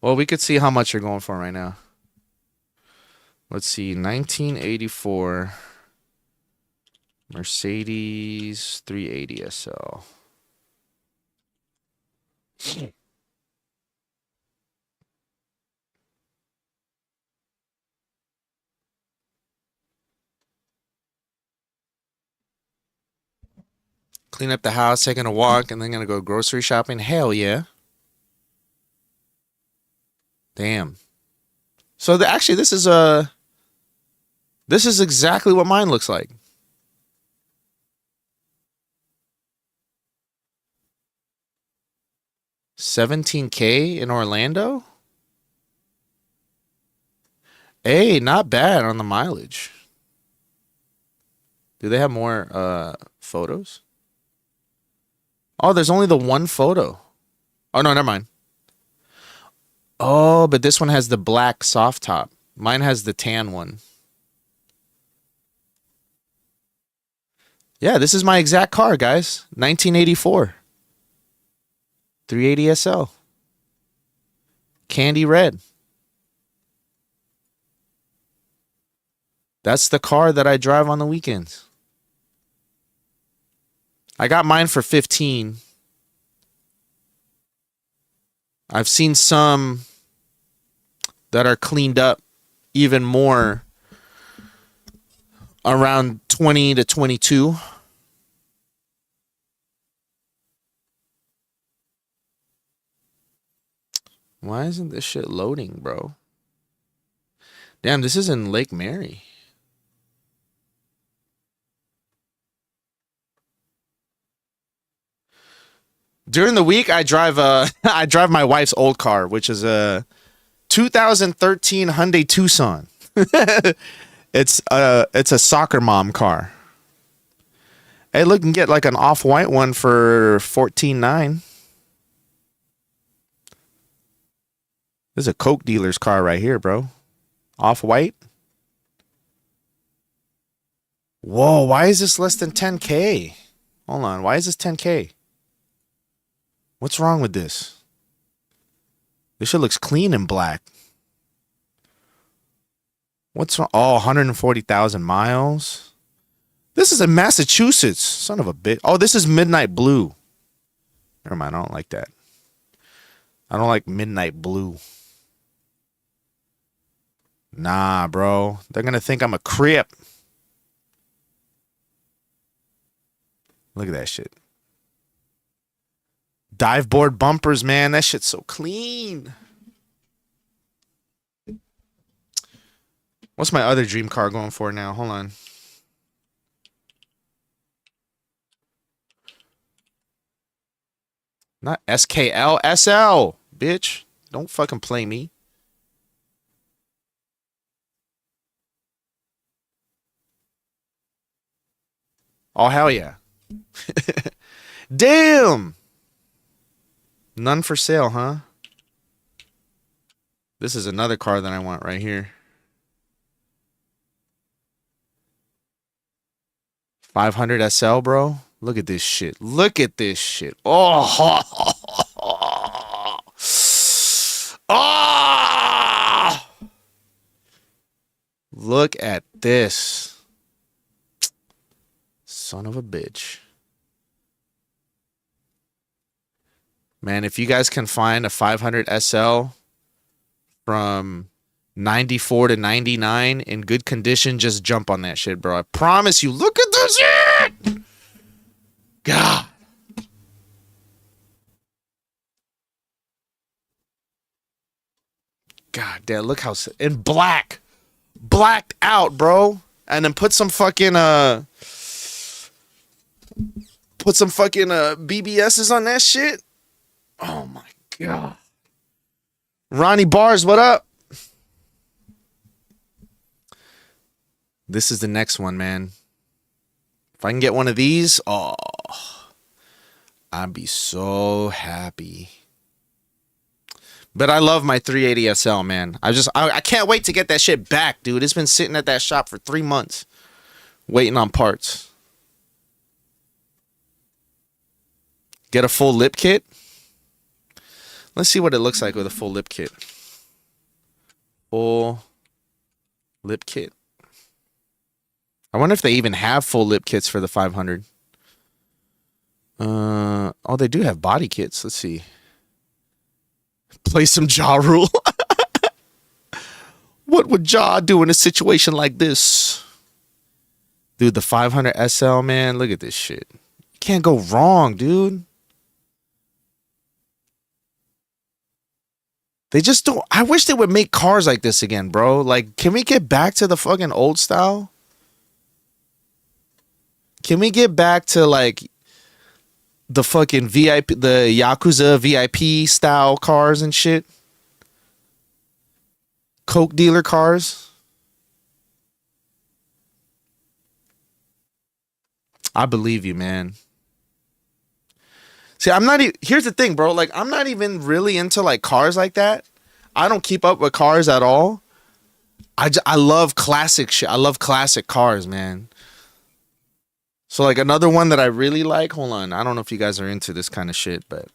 Well, we could see how much you're going for right now. Let's see, 1984 Mercedes 380 SL. Clean up the house, taking a walk, and then gonna go grocery shopping. Hell yeah. Damn. So actually, this is exactly what mine looks like. $17K in Orlando. Hey, not bad on the mileage. Do they have more photos? Oh, there's only the one photo. Oh, no, never mind. Oh, but this one has the black soft top. Mine has the tan one. Yeah, this is my exact car, guys. 1984. 380 SL. Candy red. That's the car that I drive on the weekends. I got mine for 15. I've seen some that are cleaned up even more around 20 to 22. Why isn't this shit loading, bro? Damn, this is in Lake Mary. During the week, I drive I drive my wife's old car, which is a 2013 Hyundai Tucson. It's a soccer mom car. Hey, look, you can get like an off-white one for $14,900. This is a Coke dealer's car right here, bro. Off-white. Whoa, why is this less than 10K? Hold on, why is this 10K? What's wrong with this? This shit looks clean and black. What's wrong? Oh, 140,000 miles. This is in Massachusetts. Son of a bitch. Oh, this is midnight blue. Never mind, I don't like that. I don't like midnight blue. Nah, bro. They're going to think I'm a crip. Look at that shit. Dive board bumpers, man. That shit's so clean. What's my other dream car going for now? Hold on. Not SKL, SL, bitch. Don't fucking play me. Oh, hell yeah. Damn. None for sale, huh? This is another car that I want right here. 500 SL, bro. Look at this shit. Look at this shit. Oh. Oh. Look at this. Son of a bitch. Man, if you guys can find a 500 SL from 94 to 99 in good condition, just jump on that shit, bro. I promise you. Look at this shit. God. God damn, look how... In black. Blacked out, bro. And then put some fucking... Put some fucking BBSs on that shit. Oh my God. Ronnie Bars, what up? This is the next one, man. If I can get one of these, oh, I'd be so happy. But I love my 380 SL, man. I can't wait to get that shit back, dude. It's been sitting at that shop for 3 months waiting on parts. Get a full lip kit. Let's see what it looks like with a full lip kit. full lip kit. I wonder if they even have full lip kits for the 500. Oh, they do have body kits. Let's see. Play some Ja Rule. What would Ja do in a situation like this? Dude, the 500 SL, man. Look at this shit. You can't go wrong, dude. They just don't. I wish they would make cars like this again, bro. Like, can we get back to the fucking old style? Can we get back to like the fucking VIP, the Yakuza VIP style cars and shit? Coke dealer cars? I believe you, man. See, I'm not even, here's the thing, bro. Like, I'm not even really into like cars like that. I don't keep up with cars at all. I love classic shit. I love classic cars, man. So like another one that I really like, hold on. I don't know if you guys are into this kind of shit, but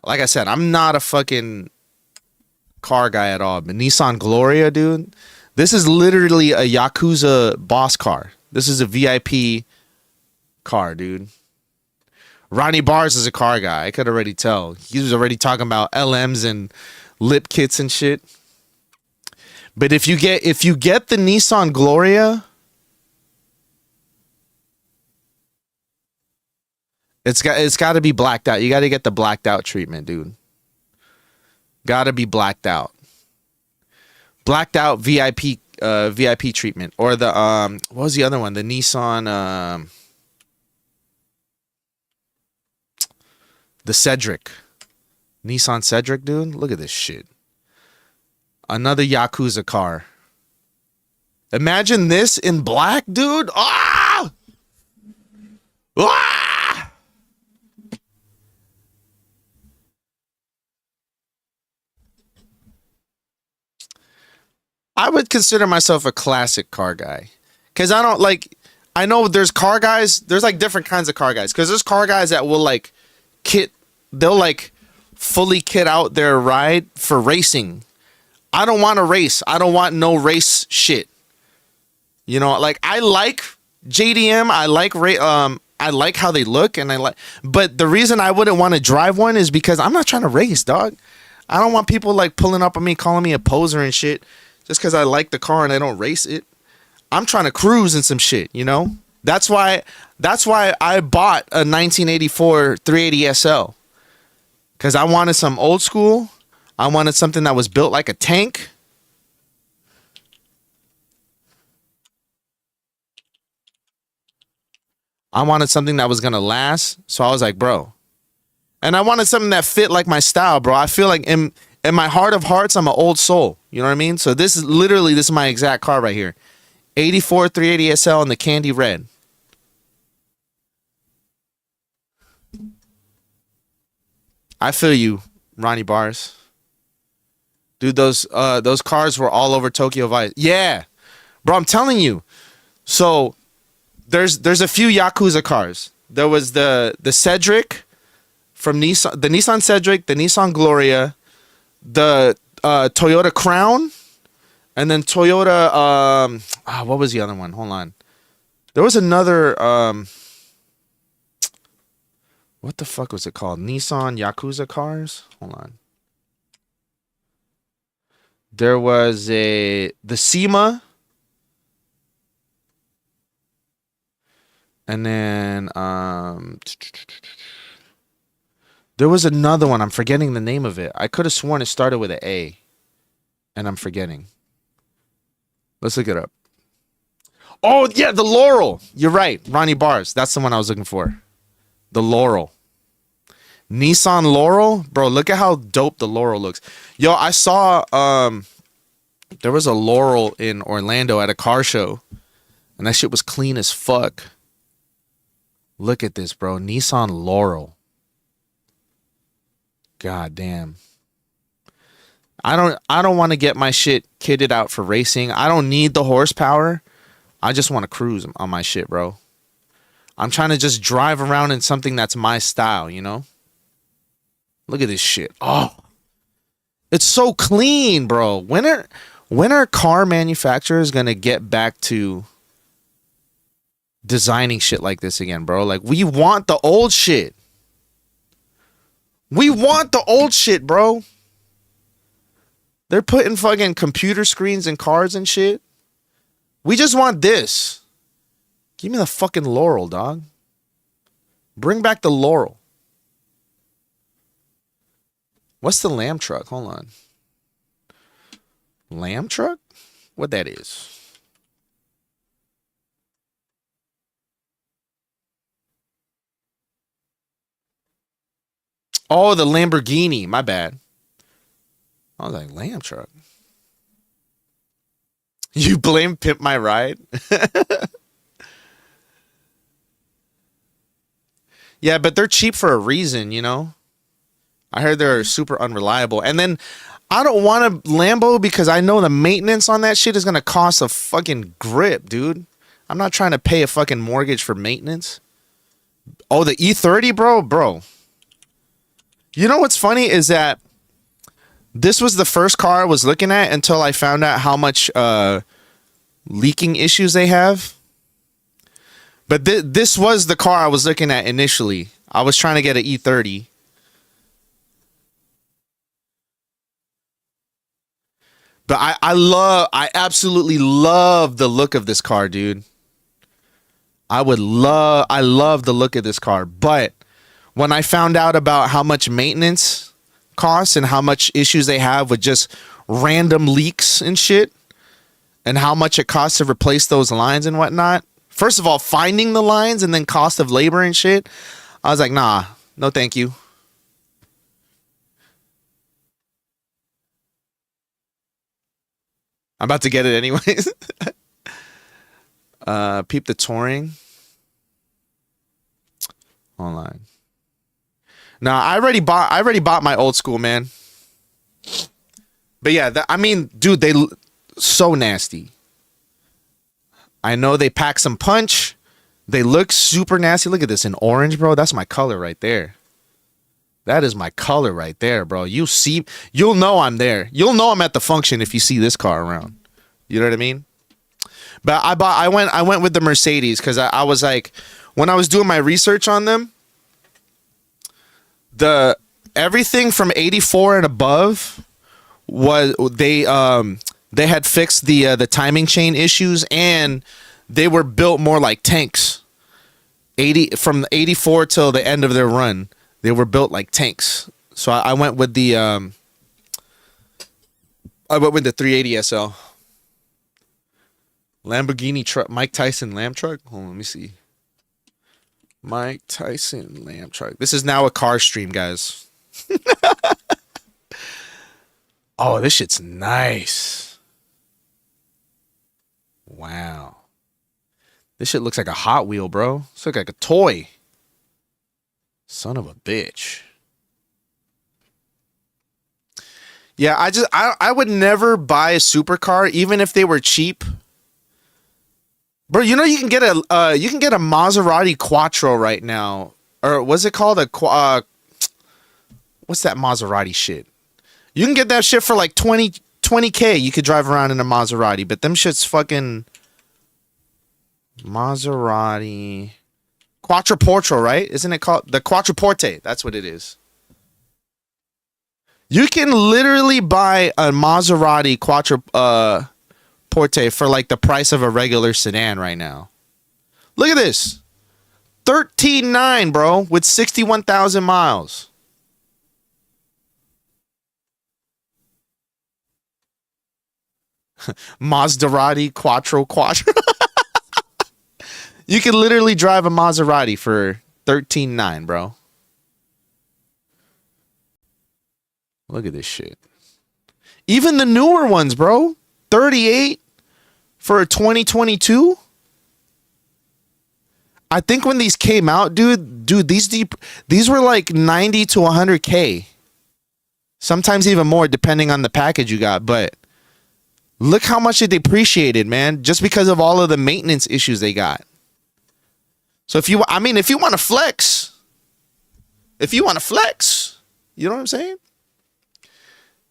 like I said, I'm not a fucking car guy at all. But Nissan Gloria, dude. This is literally a Yakuza boss car. This is a VIP car, dude. Ronnie Bars is a car guy. I could already tell. He was already talking about LMs and lip kits and shit. But if you get the Nissan Gloria, it's got to be blacked out. You got to get the blacked out treatment, dude. Got to be blacked out. Blacked out VIP treatment, or the what was the other one? The Nissan the Cedric. Nissan Cedric, dude. Look at this shit. Another Yakuza car. Imagine this in black, dude. Ah! Ah! I would consider myself a classic car guy. Because I don't like, I know there's car guys, there's like different kinds of car guys. Because there's car guys that will like they'll like fully kit out their ride for racing. I don't want to race. I don't want no race shit. You know, like I like JDM. I like how they look, and but the reason I wouldn't want to drive one is because I'm not trying to race, dog. I don't want people like pulling up on me, calling me a poser and shit, just because I like the car and I don't race it. I'm trying to cruise in some shit, you know. That's why I bought a 1984 380 SL. Because I wanted some old school. I wanted something that was built like a tank. I wanted something that was going to last. So I was like, bro. And I wanted something that fit like my style, bro. I feel like in my heart of hearts, I'm an old soul. You know what I mean? So this is my exact car right here. 84 380 SL in the candy red. I feel you, Ronnie Bars. Dude, those cars were all over Tokyo Vice. Yeah. Bro, I'm telling you. So there's a few Yakuza cars. There was the Cedric from Nissan, the Nissan Cedric, the Nissan Gloria, the Toyota Crown, and then Toyota what was the other one? Hold on. There was another what the fuck was it called? Nissan Yakuza cars? Hold on. There was the SEMA. And then there was another one. I'm forgetting the name of it. I could have sworn it started with an A. And I'm forgetting. Let's look it up. Oh, yeah, the Laurel. You're right. Ronnie Bars. That's the one I was looking for. The Laurel. Nissan Laurel. Bro, look at how dope the Laurel looks. Yo, I saw there was a Laurel in Orlando at a car show. And that shit was clean as fuck. Look at this, bro. Nissan Laurel. God damn. I don't want to get my shit kitted out for racing. I don't need the horsepower. I just want to cruise on my shit, bro. I'm trying to just drive around in something that's my style, you know? Look at this shit. Oh. It's so clean, bro. When are car manufacturers gonna get back to designing shit like this again, bro? Like, we want the old shit. We want the old shit, bro. They're putting fucking computer screens in cars and shit. We just want this. Give me the fucking Laurel, dog. Bring back the Laurel. What's the Lamb truck? Hold on. Lamb truck? What that is? Oh, the Lamborghini. My bad. I was like, Lamb truck. You blame Pimp My Ride? Yeah, but they're cheap for a reason, you know? I heard they're super unreliable. And then I don't want a Lambo because I know the maintenance on that shit is going to cost a fucking grip, dude. I'm not trying to pay a fucking mortgage for maintenance. Oh, the E30, bro? Bro. You know what's funny is that this was the first car I was looking at until I found out how much leaking issues they have. But this was the car I was looking at initially. I was trying to get an E30. But I absolutely love the look of this car, dude. I love the look of this car. But when I found out about how much maintenance costs and how much issues they have with just random leaks and shit, and how much it costs to replace those lines and whatnot. First of all, finding the lines and then cost of labor and shit. I was like, nah, no thank you. I'm about to get it anyways. Peep the touring. Online. Nah, I already bought my old school, man. But yeah, I mean, dude, they so nasty. I know they pack some punch. They look super nasty. Look at this in orange, bro. That's my color right there. That is my color right there, bro. You'll know I'm there. You'll know I'm at the function if you see this car around. You know what I mean? But I went with the Mercedes because I was like, when I was doing my research on them, everything from 84 and above was they had fixed the timing chain issues, and they were built more like tanks. From 84 till the end of their run, they were built like tanks. So I went with the 380 SL. Lamborghini truck, Mike Tyson Lamb truck. Hold on, let me see. Mike Tyson Lamb truck. This is now a car stream, guys. Oh, this shit's nice. Wow. This shit looks like a Hot Wheel, bro. This looks like a toy. Son of a bitch. Yeah, I would never buy a supercar, even if they were cheap. Bro, you know you can get a Maserati Quattro right now, or what's it called? What's that Maserati shit? You can get that shit for like 20K. You could drive around in a Maserati, but them shit's fucking Maserati Quattroporto, right? Isn't it called the Quattroporte? That's what it is. You can literally buy a Maserati Quattroporte for like the price of a regular sedan right now. Look at this. 13.9, bro, with 61,000 miles. Maserati Quattro. You can literally drive a Maserati for 13.9, bro. Look at this shit. Even the newer ones, bro. 38 for a 2022. I think when these came out, dude, these were like 90 to 100K. Sometimes even more depending on the package you got, but look how much it depreciated, man, just because of all of the maintenance issues they got. So if you want to flex, you know what I'm saying?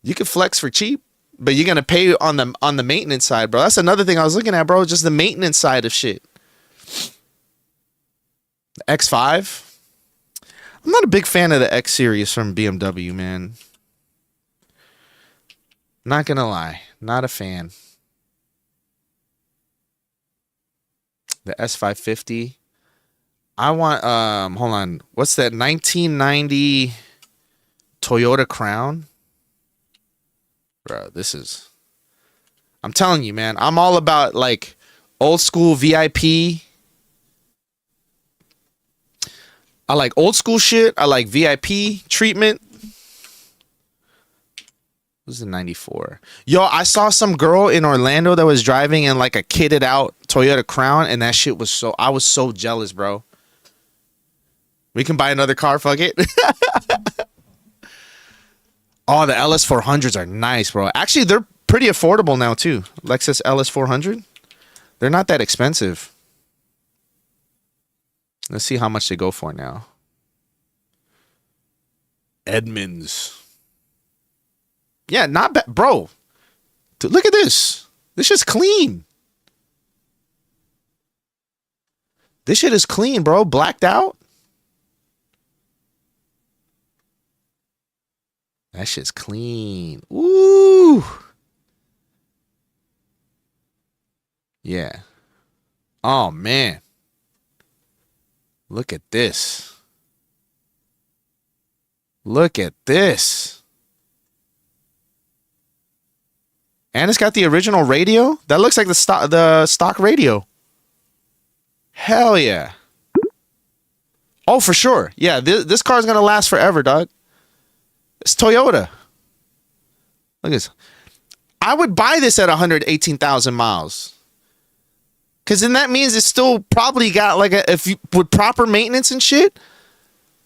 You could flex for cheap, but you're gonna pay on the maintenance side, bro. That's another thing I was looking at, bro. Just the maintenance side of shit. The X5. I'm not a big fan of the X series from BMW, man. Not gonna lie, not a fan. The S550. I want hold on. What's that 1990 Toyota Crown? Bro, this is I'm telling you, man. I'm all about like old school VIP. I like old school shit. I like VIP treatment. Who's the 94? Yo, I saw some girl in Orlando that was driving in like a kitted out Toyota Crown, and that shit was I was so jealous, bro. We can buy another car, fuck it. Oh, the LS400s are nice, bro. Actually, they're pretty affordable now too. Lexus LS400. They're not that expensive. Let's see how much they go for now. Edmunds. Yeah, not bad, bro. Dude, look at this. This shit's clean. This shit is clean, bro. Blacked out. That shit's clean. Ooh. Yeah. Oh, man. Look at this. Look at this. And it's got the original radio. That looks like the stock radio. Hell yeah. Oh, for sure. Yeah, this car is going to last forever, dog. It's Toyota. Look at this. I would buy this at 118,000 miles. Because then that means it's still probably got like with proper maintenance and shit,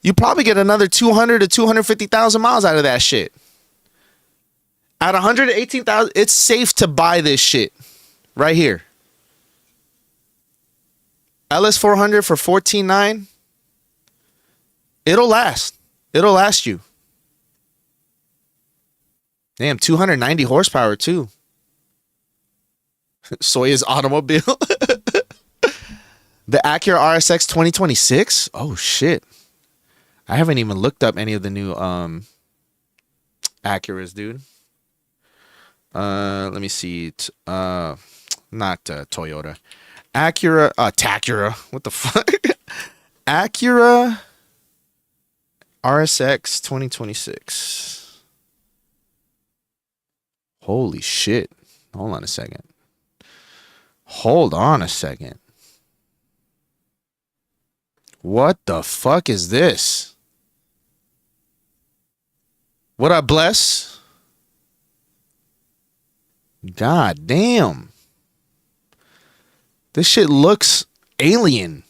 you probably get another 200 to 250,000 miles out of that shit. At 118,000, it's safe to buy this shit right here. LS400 for 14.9. It'll last. It'll last you. Damn, 290 horsepower too. Soya's automobile. The Acura RSX 2026. Oh shit. I haven't even looked up any of the new Acuras, dude. Let me see. Not Toyota. Acura. Tacura. What the fuck? Acura RSX 2026. Holy shit. Hold on a second. Hold on a second. What the fuck is this? What up, Bless? God damn. This shit looks alien.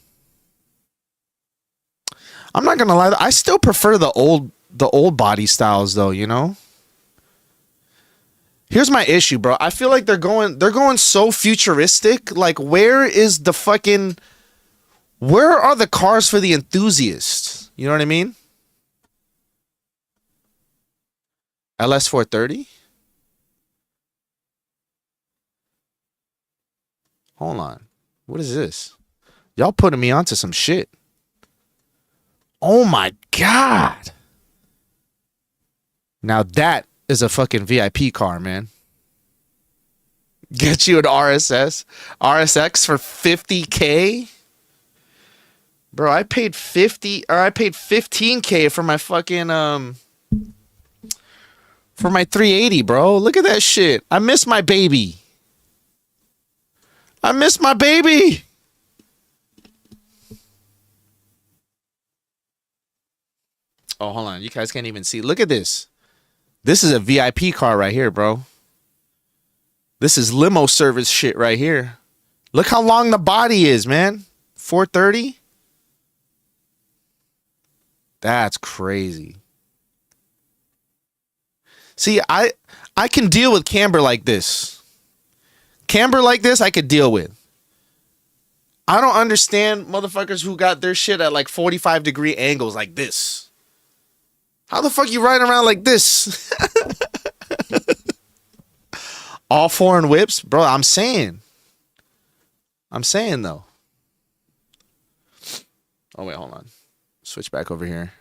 I'm not gonna lie, I still prefer the old body styles though, you know? Here's my issue, bro. I feel like they're going so futuristic. Like, where are the cars for the enthusiasts? You know what I mean? LS430? Hold on. What is this? Y'all putting me onto some shit. Oh my God. Now that is a fucking VIP car, man. Get you an RSX for 50K? Bro, I paid 15K for my fucking for my 380, bro. Look at that shit. I miss my baby. I miss my baby. Oh, hold on. You guys can't even see. Look at this. This is a VIP car right here, bro. This is limo service shit right here. Look how long the body is, man. 430. That's crazy. See, I can deal with camber like this. Camber like this, I could deal with. I don't understand motherfuckers who got their shit at like 45-degree angles like this. How the fuck you riding around like this? All foreign whips, bro. I'm saying though. Oh wait, hold on. Switch back over here.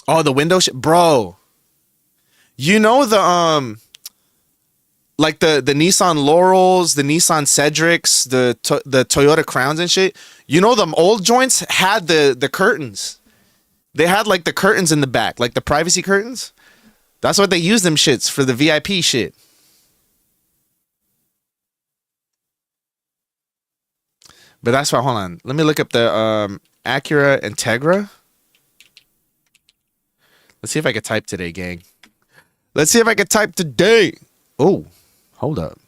Oh, the window bro. You know the like the Nissan Laurels, the Nissan Cedrics, the Toyota Crowns and shit. You know them old joints had the curtains. They had like the curtains in the back, like the privacy curtains. That's what they use them shits for the VIP shit. But that's why, hold on. Let me look up the Acura Integra. Let's see if I can type today, gang. Let's see if I can type today. Oh, hold up.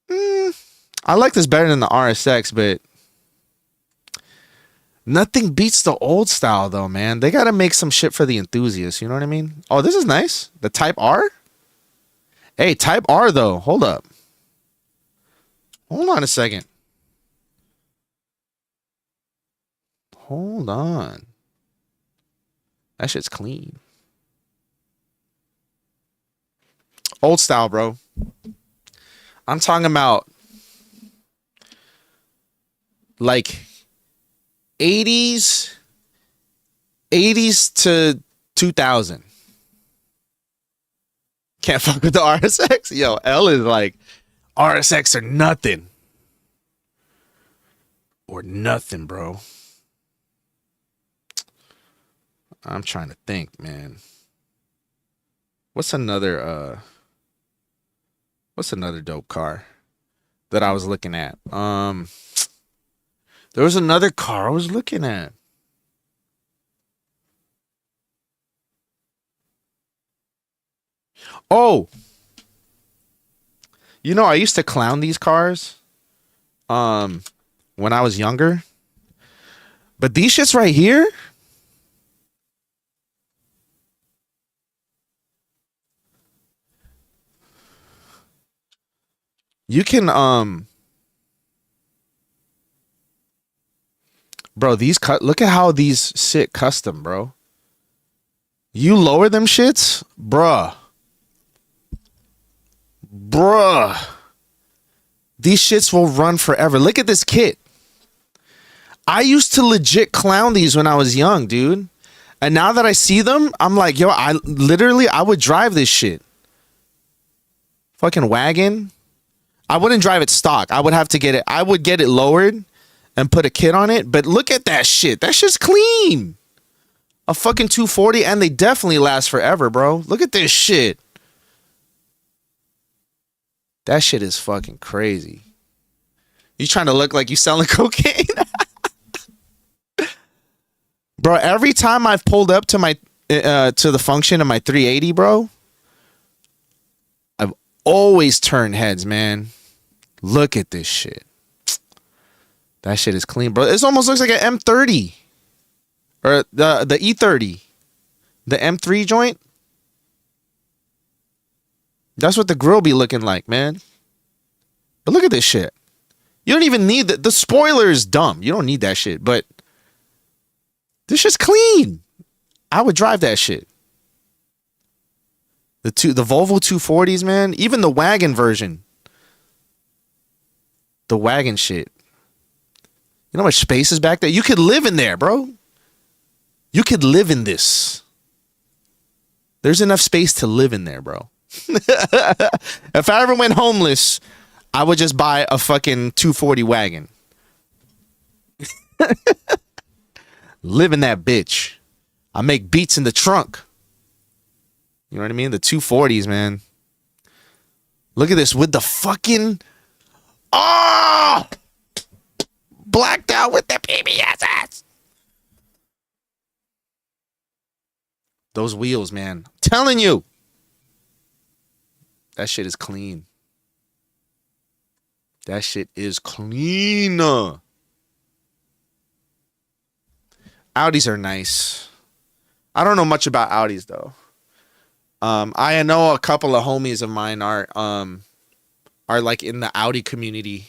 I like this better than the RSX, but nothing beats the old style, though, man. They got to make some shit for the enthusiasts. You know what I mean? Oh, this is nice. The Type R? Hey, Type R, though. Hold up. Hold on a second. Hold on. That shit's clean. Old style, bro. I'm talking about like 80s to 2000. Can't fuck with the RSX. Yo, L is like RSX or nothing. Or nothing, bro. I'm trying to think, man. What's another dope car that I was looking at? There was another car I was looking at. Oh. You know, I used to clown these cars when I was younger. But these shits right here, you can bro, these look at how these sit custom, bro. You lower them shits, bruh. These shits will run forever. Look at this kit. I used to legit clown these when I was young, dude. And now that I see them, I'm like, yo, I would drive this shit. Fucking wagon. I wouldn't drive it stock. I would have to get it. I would get it lowered and put a kit on it. But look at that shit. That shit's clean. A fucking 240, and they definitely last forever, bro. Look at this shit. That shit is fucking crazy. You trying to look like you selling cocaine? Bro, every time I've pulled up to my to the function of my 380, bro, I've always turned heads, man. Look at this shit. That shit is clean, bro. This almost looks like an M30 or the E30, the M3 joint. That's what the grill be looking like, man. But look at this shit. You don't even need the spoiler is dumb. You don't need that shit, but this shit's clean. I would drive that shit. The Volvo 240s, man. Even the wagon version. The wagon shit. You know how much space is back there? You could live in there, bro. You could live in this. There's enough space to live in there, bro. If I ever went homeless, I would just buy a fucking 240 wagon. Live in that bitch. I make beats in the trunk. You know what I mean? The 240s, man. Look at this with the fucking... Oh! Blacked out with the PBSs. Those wheels, man. I'm telling you. That shit is clean. That shit is clean. Audis are nice. I don't know much about Audis though. I know a couple of homies of mine are like in the Audi community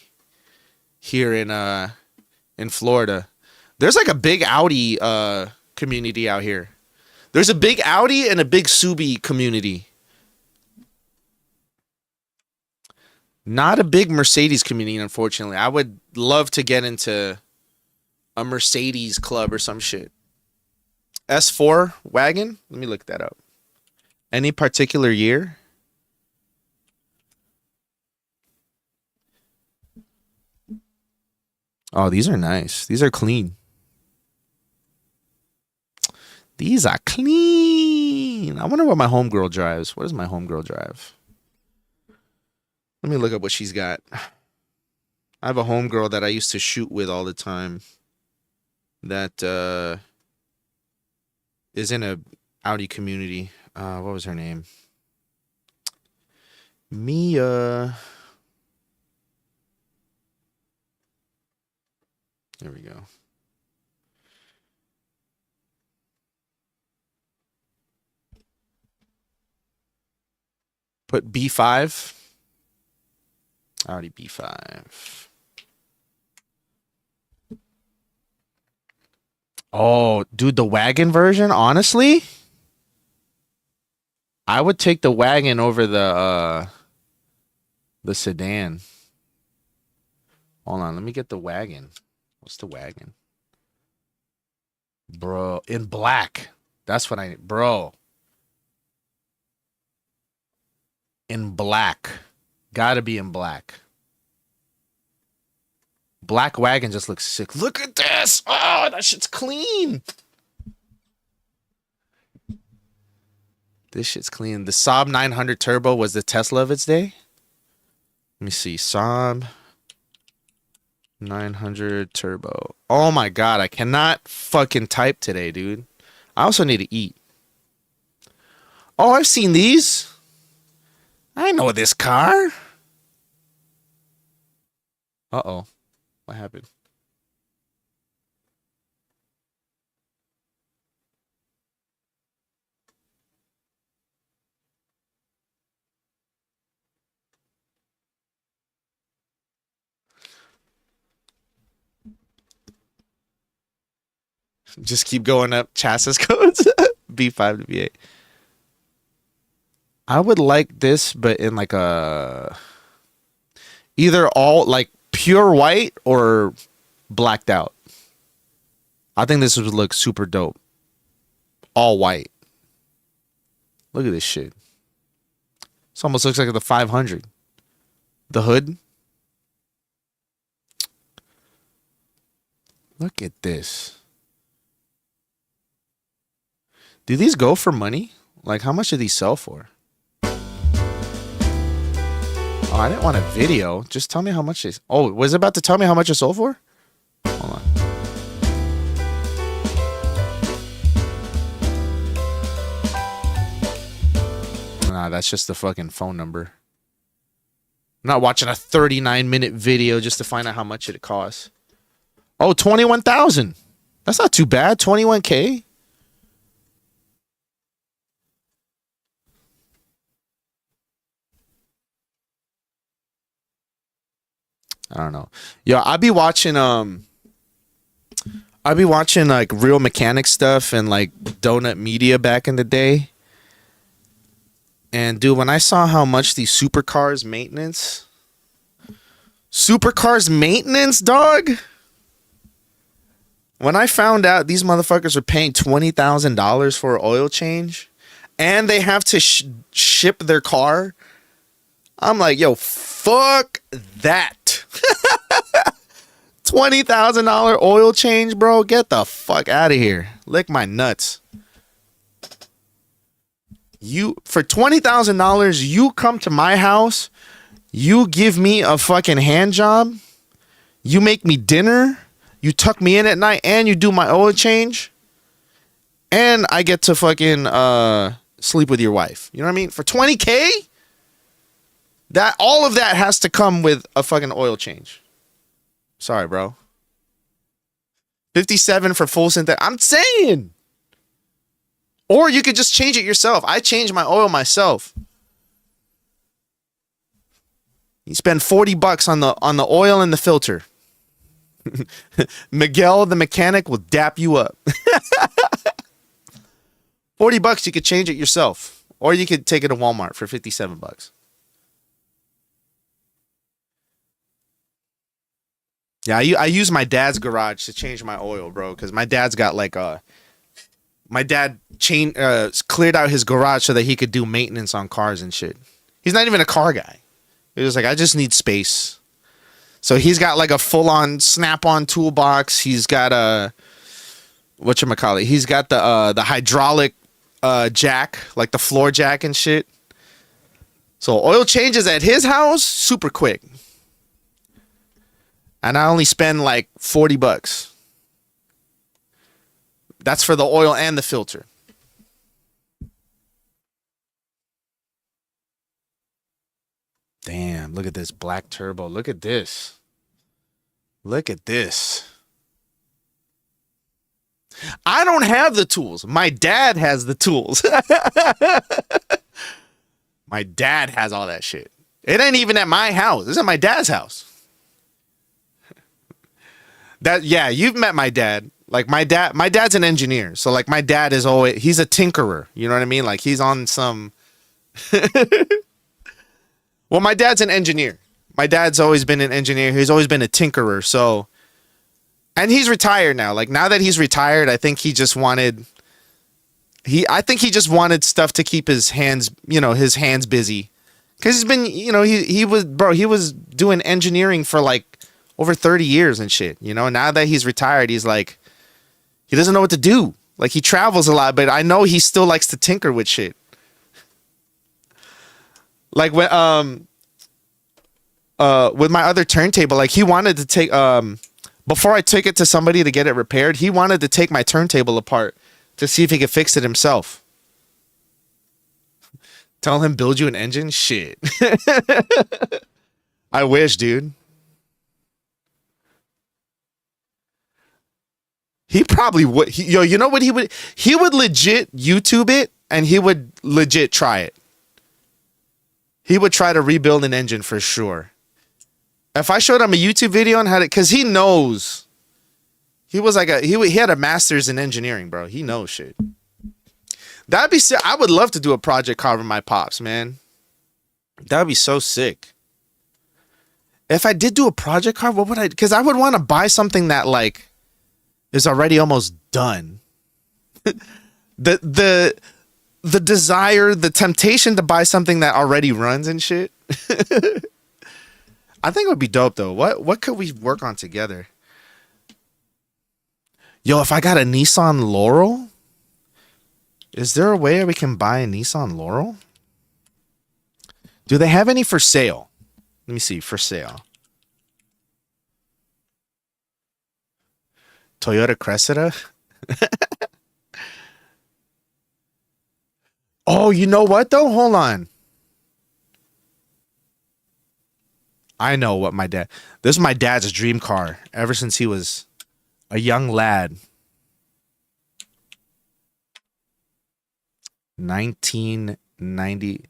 here in Florida. There's like a big Audi community out here. There's a big Audi and a big Subi community. Not a big Mercedes community, unfortunately. I would love to get into a Mercedes club or some shit. S4 wagon? Let me look that up. Any particular year? Oh, these are nice. These are clean. These are clean. I wonder what my homegirl drives. What does my homegirl drive? Let me look up what she's got. I have a homegirl that I used to shoot with all the time. That is in a Audi community. What was her name? Mia. There we go. Put B5. Audi B5. Oh, dude, the wagon version, honestly, I would take the wagon over the sedan. Hold on, let me get the wagon. What's the wagon? Bro, in black. That's what I need. Bro. In black. Gotta be in black. Black wagon just looks sick. Look at this. Oh, that shit's clean. This shit's clean. The Saab 900 Turbo was the Tesla of its day. Let me see. Saab 900 Turbo. Oh my God. I cannot fucking type today, dude. I also need to eat. Oh, I've seen these. I know this car. Uh-oh. What happened? Just keep going up chassis codes. B5 to B8. I would like this, but in like a either all like pure white or blacked out. I think this would look super dope. All white. Look at this shit. This almost looks like the 500. The hood. Look at this. Do these go for money? Like, how much do these sell for? Oh, I didn't want a video. Just tell me how much it. Oh, was it about to tell me how much it sold for? Hold on. Nah, that's just the fucking phone number. I'm not watching a 39-minute video just to find out how much it costs. Oh, 21,000. That's not too bad. 21K. I don't know. Yo, I'd be watching like Real Mechanic stuff and like Donut Media back in the day. And dude, when I saw how much these supercars maintenance, dog. When I found out these motherfuckers are paying $20,000 for an oil change, and they have to ship their car, I'm like, yo, fuck that. $20,000 oil change, bro. Get the fuck out of here. Lick my nuts. You for $20,000, you come to my house, you give me a fucking hand job, you make me dinner, you tuck me in at night, and you do my oil change, and I get to fucking sleep with your wife. You know what I mean? For $20K, that all of that has to come with a fucking oil change. Sorry, bro. 57 for full synthetic. I'm saying. Or you could just change it yourself. I change my oil myself. You spend $40 on the oil and the filter. Miguel the mechanic will dap you up. $40 you could change it yourself, or you could take it to Walmart for $57. Yeah, I use my dad's garage to change my oil, bro, because my dad's got like my dad cleared out his garage so that he could do maintenance on cars and shit. He's not even a car guy. He was like, I just need space. So he's got like a full-on snap-on toolbox. He's got a whatchamacallit. He's got the hydraulic jack, like the floor jack and shit. So oil changes at his house super quick. And I only spend like $40. That's for the oil and the filter. Damn, look at this black turbo. Look at this. Look at this. I don't have the tools. My dad has the tools. My dad has all that shit. It ain't even at my house. It's at my dad's house. Yeah, you've met my dad. Like my dad's an engineer. So like my dad is always, he's a tinkerer. You know what I mean? Like he's on some well, my dad's an engineer. My dad's always been an engineer. He's always been a tinkerer. So, and he's retired now. Like now that he's retired, I think he just wanted stuff to keep his hands, his hands busy. Cause he's been, he was doing engineering for like over 30 years and shit. Now that he's retired, he's like, he doesn't know what to do. Like he travels a lot, but I know he still likes to tinker with shit. Like when with my other turntable, like he wanted to take before I took it to somebody to get it repaired, he wanted to take my turntable apart to see if he could fix it himself. Tell him build you an engine? Shit. I wish, dude. He probably would. You know what he would? He would legit YouTube it and he would legit try it. He would try to rebuild an engine for sure. If I showed him a YouTube video on how to, because he knows. He was like he had a master's in engineering, bro. He knows shit. That'd be sick. I would love to do a project car with my pops, man. That'd be so sick. If I did do a project car, what would I? Because I would want to buy something that like is already almost done. the desire, the temptation to buy something that already runs and shit. I think it would be dope though. What could we work on together? Yo, if I got a Nissan Laurel, is there a way we can buy a Nissan Laurel? Do they have any for sale? Let me see, for sale. Toyota Cressida? Oh, you know what though? Hold on. I know what this is my dad's dream car ever since he was a young lad. 1990.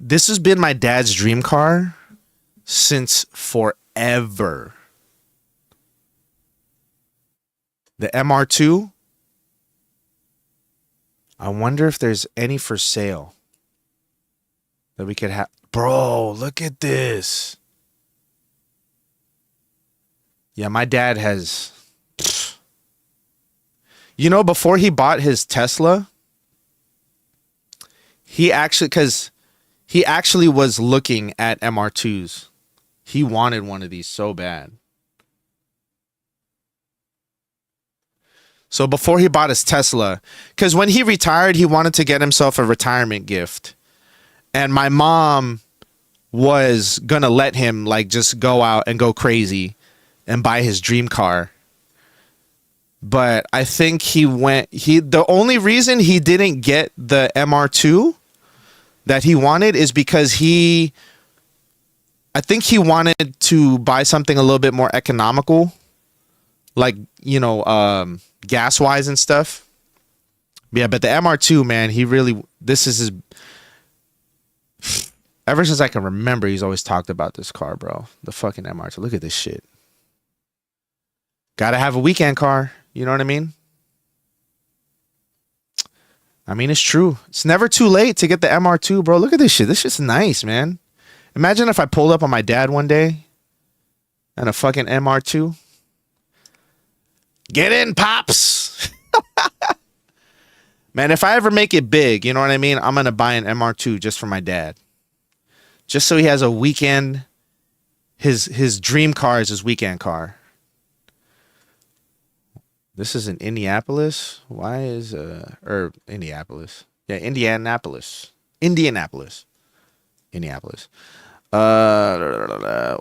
This has been my dad's dream car since forever. The MR2. I wonder if there's any for sale that we could have. Bro, look at this. Yeah, my dad has. Before he bought his Tesla, he actually was looking at MR2s. He wanted one of these so bad. So before he bought his Tesla, because when he retired, he wanted to get himself a retirement gift. And my mom was going to let him like just go out and go crazy and buy his dream car. But I think the only reason he didn't get the MR2 that he wanted is because I think he wanted to buy something a little bit more economical, like, gas wise and stuff. Yeah, but the MR2, man, this is his. Ever since I can remember, he's always talked about this car, bro. The fucking MR2. Look at this shit. Gotta have a weekend car. You know what I mean? I mean, it's true. It's never too late to get the MR2, bro. Look at this shit. This shit's nice, man. Imagine if I pulled up on my dad one day and a fucking MR2. Get in, Pops. Man, if I ever make it big, you know what I mean? I'm going to buy an MR2 just for my dad. Just so he has a weekend. His dream car is his weekend car. This is in Indianapolis. Why is Indianapolis? Yeah, Indianapolis.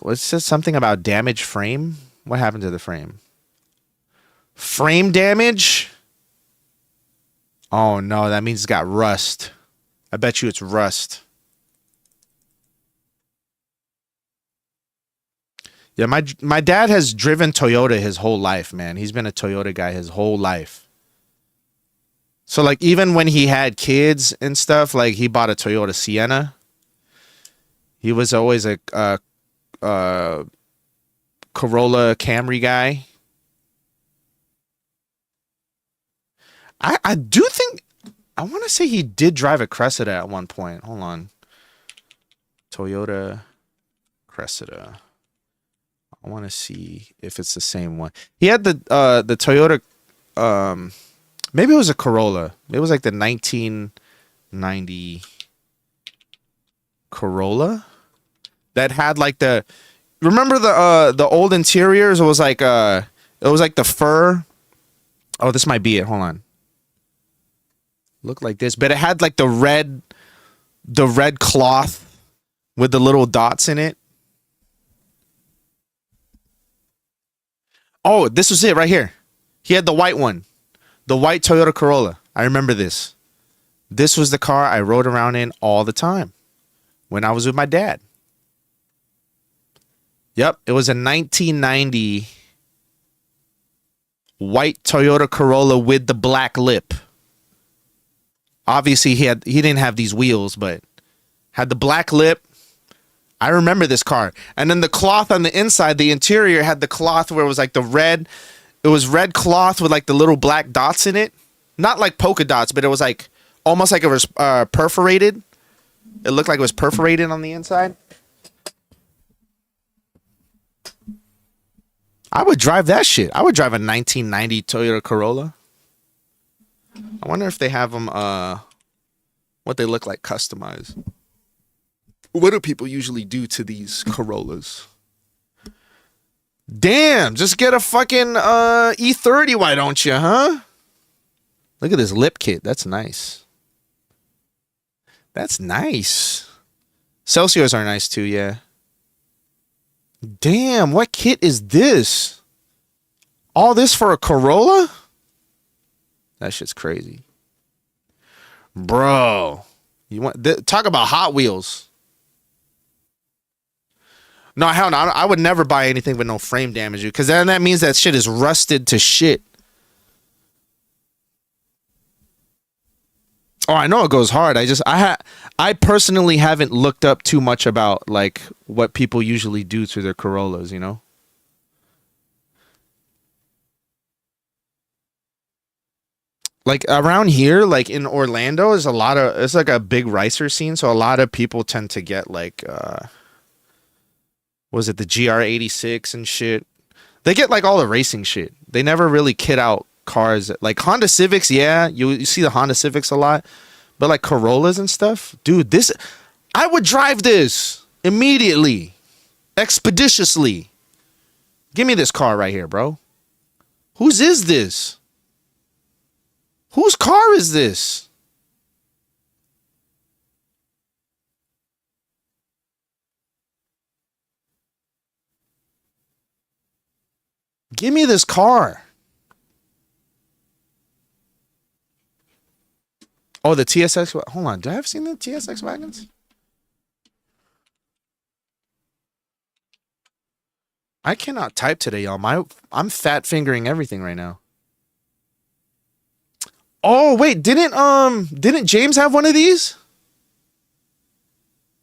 What's this? Something about damaged frame? What happened to the frame? Frame damage? Oh no, that means it's got rust. I bet you it's rust. Yeah, my dad has driven Toyota his whole life, man. He's been a Toyota guy his whole life. So like even when he had kids and stuff, like he bought a Toyota Sienna. He was always a Corolla Camry guy. I do think, I want to say he did drive a Cressida at one point. Hold on. Toyota Cressida. I want to see if it's the same one. He had the Toyota, maybe it was a Corolla. It was like the 1990 Corolla that had like the, remember the old interiors? It was like the fur. Oh, this might be it. Hold on. Looked like this, but it had like the red cloth with the little dots in it. Oh, this was it right here. He had the white one. The white Toyota Corolla. I remember this. This was the car I rode around in all the time when I was with my dad. Yep, it was a 1990 white Toyota Corolla with the black lip. Obviously, he didn't have these wheels, but had the black lip. I remember this car. And then the cloth on the inside, the interior had the cloth where it was like the red. It was red cloth with like the little black dots in it. Not like polka dots, but it was like almost like it was perforated. It looked like it was perforated on the inside. I would drive that shit. I would drive a 1990 Toyota Corolla. I wonder if they have them, what they look like customized. What do people usually do to these Corollas? Damn, just get a fucking E30, why don't you, huh? Look at this lip kit. That's nice. That's nice. Celsiors are nice too, yeah. Damn, what kit is this? All this for a Corolla? That shit's crazy. Bro. You want talk about Hot Wheels. No, hell no. I would never buy anything with no frame damage, because then that means that shit is rusted to shit. Oh, I know it goes hard. I personally haven't looked up too much about like what people usually do to their Corollas, you know? Like around here, like in Orlando, is it's like a big ricer scene, so a lot of people tend to get like was it the GR86 and shit? They get like all the racing shit. They never really kit out cars like Honda Civics. Yeah, you see the Honda Civics a lot, but like Corollas and stuff, dude. I would drive this immediately, expeditiously. Give me this car right here, bro. Whose is this? Whose car is this? Give me this car. Oh, the TSX. Hold on. Do I have seen the TSX wagons? I cannot type today, y'all. I'm fat fingering everything right now. Oh, wait, didn't James have one of these?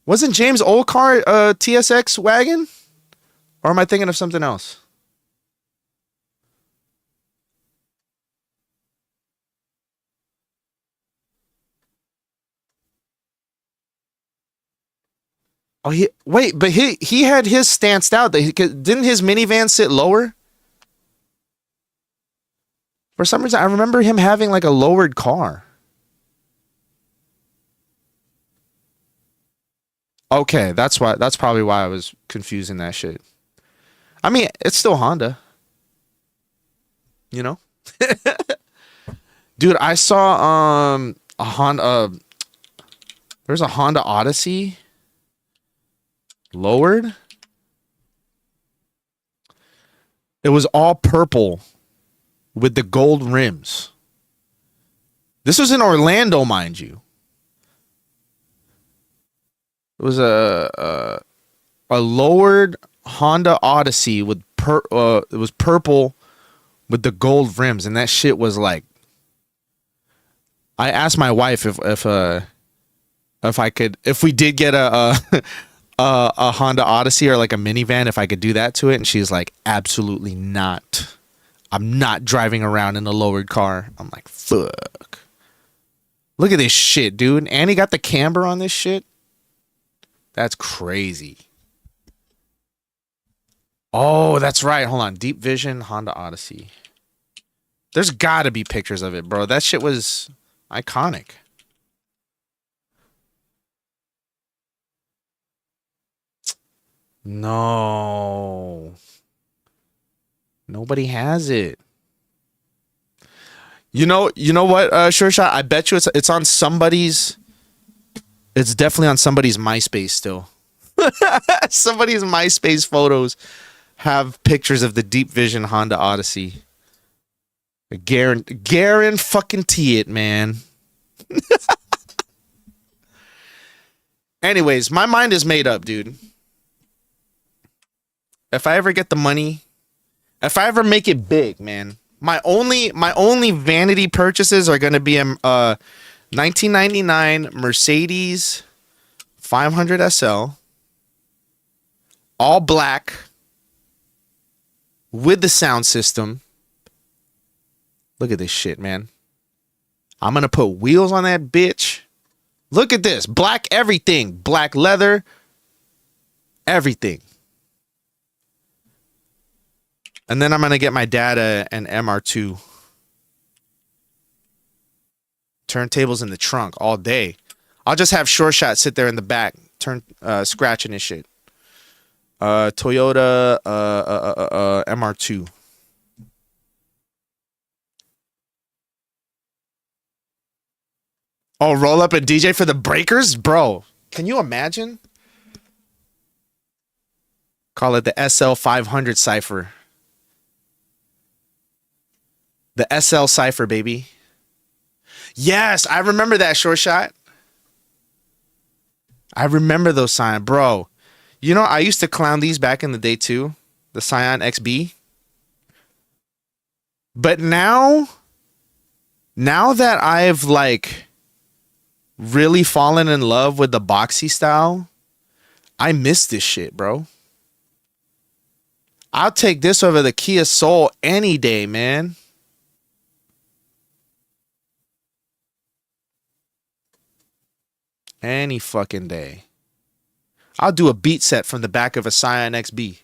Wasn't James' old car a TSX wagon? Or am I thinking of something else? Oh, but he had his stanced out. Didn't his minivan sit lower? For some reason, I remember him having like a lowered car. Okay, that's why. That's probably why I was confusing that shit. I mean, it's still Honda. You know? Dude, I saw a Honda there's a Honda Odyssey lowered. It was all purple with the gold rims. This was in Orlando, mind you. It was a lowered Honda Odyssey with it was purple with the gold rims, and that shit was like. I asked my wife if we did get a Honda Odyssey or like a minivan, if I could do that to it, and she's like, absolutely not. I'm not driving around in a lowered car. I'm like, fuck. Look at this shit, dude. And he got the camber on this shit. That's crazy. Oh, that's right. Hold on. Deep Vision Honda Odyssey. There's got to be pictures of it, bro. That shit was iconic. No. Nobody has it. You know what, Sure Shot? I bet you it's on somebody's. It's definitely on somebody's MySpace still. Somebody's MySpace photos have pictures of the Deep Vision Honda Odyssey. Guarantee it, man. Anyways, my mind is made up, dude. If I ever get the money, if I ever make it big, man, my only vanity purchases are gonna be a 1999 Mercedes 500 SL, all black, with the sound system. Look at this shit, man. I'm gonna put wheels on that bitch. Look at this, black everything, black leather, everything. And then I'm gonna get my dad an MR2. Turntables in the trunk all day. I'll just have Sure Shot sit there in the back, scratching his shit. Toyota MR2. Oh, roll up a DJ for the breakers? Bro, can you imagine? Call it the SL500 Cypher. The SL Cypher, baby. Yes, I remember that, Sure Shot. I remember those Scion. Bro, you know, I used to clown these back in the day too. The Scion XB. But now that I've like really fallen in love with the boxy style, I miss this shit, bro. I'll take this over the Kia Soul any day, man. Any fucking day. I'll do a beat set from the back of a Scion XB.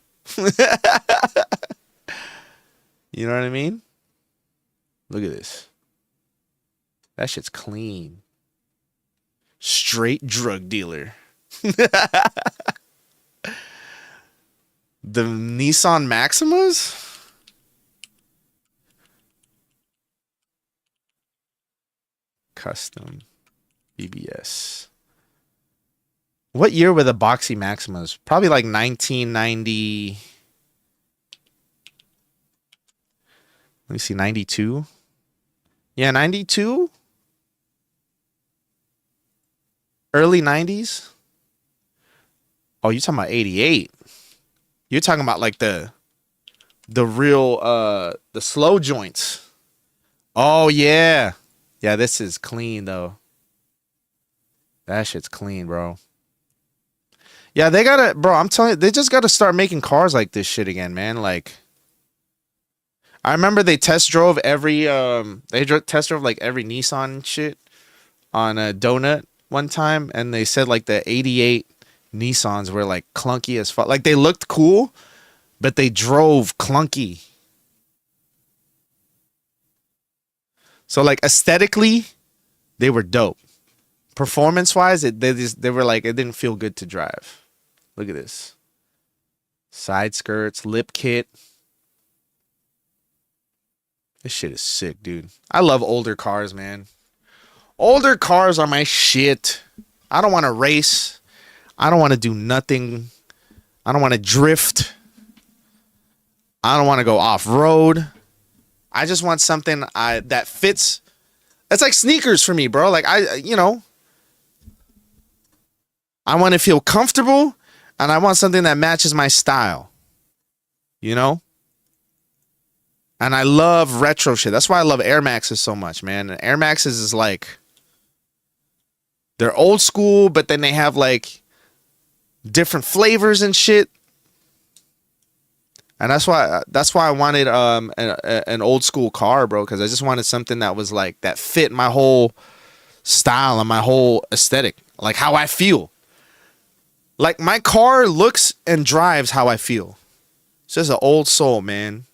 You know what I mean? Look at this. That shit's clean. Straight drug dealer. The Nissan Maximas? Custom. BBS. What year were the boxy Maximas? Probably like 1990. Let me see, 92? Yeah, 92? Early 90s? Oh, you're talking about 88. You're talking about like the real the slow joints. Oh yeah. Yeah, this is clean though. That shit's clean, bro. Yeah, they gotta, bro, I'm telling you, they just gotta start making cars like this shit again, man. Like, I remember they test drove every test drove like every Nissan shit on a donut one time, and they said like the 88 Nissans were like clunky as fuck. Like they looked cool, but they drove clunky. So like aesthetically, they were dope. Performance wise, they were like, it didn't feel good to drive. Look at this. Side skirts, lip kit. This shit is sick, dude. I love older cars, man. Older cars are my shit. I don't want to race. I don't want to do nothing. I don't want to drift. I don't want to go off-road. I just want something that fits. It's like sneakers for me, bro. Like, I want to feel comfortable, and I want something that matches my style. You know? And I love retro shit. That's why I love Air Maxes so much, man. And Air Maxes is like, they're old school, but then they have like different flavors and shit. And that's why I wanted an old school car, bro, because I just wanted something that was like that fit my whole style and my whole aesthetic, like how I feel. Like my car looks and drives how I feel. It's just an old soul, man.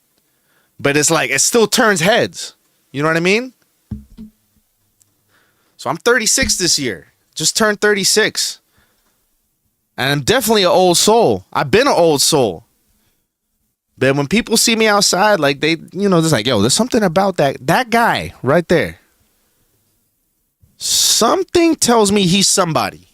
But it's like it still turns heads. You know what I mean? So I'm 36 this year. Just turned 36. And I'm definitely an old soul. I've been an old soul. But when people see me outside, like they, just like, yo, there's something about that guy right there. Something tells me he's somebody.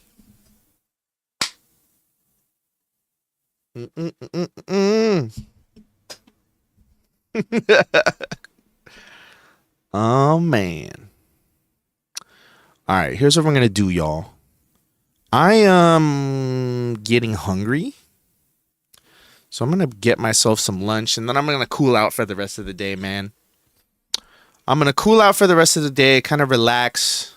Oh, man. All right, here's what we're going to do, y'all. I am getting hungry. So I'm going to get myself some lunch, and then I'm going to cool out for the rest of the day, man. I'm going to cool out for the rest of the day, kind of relax.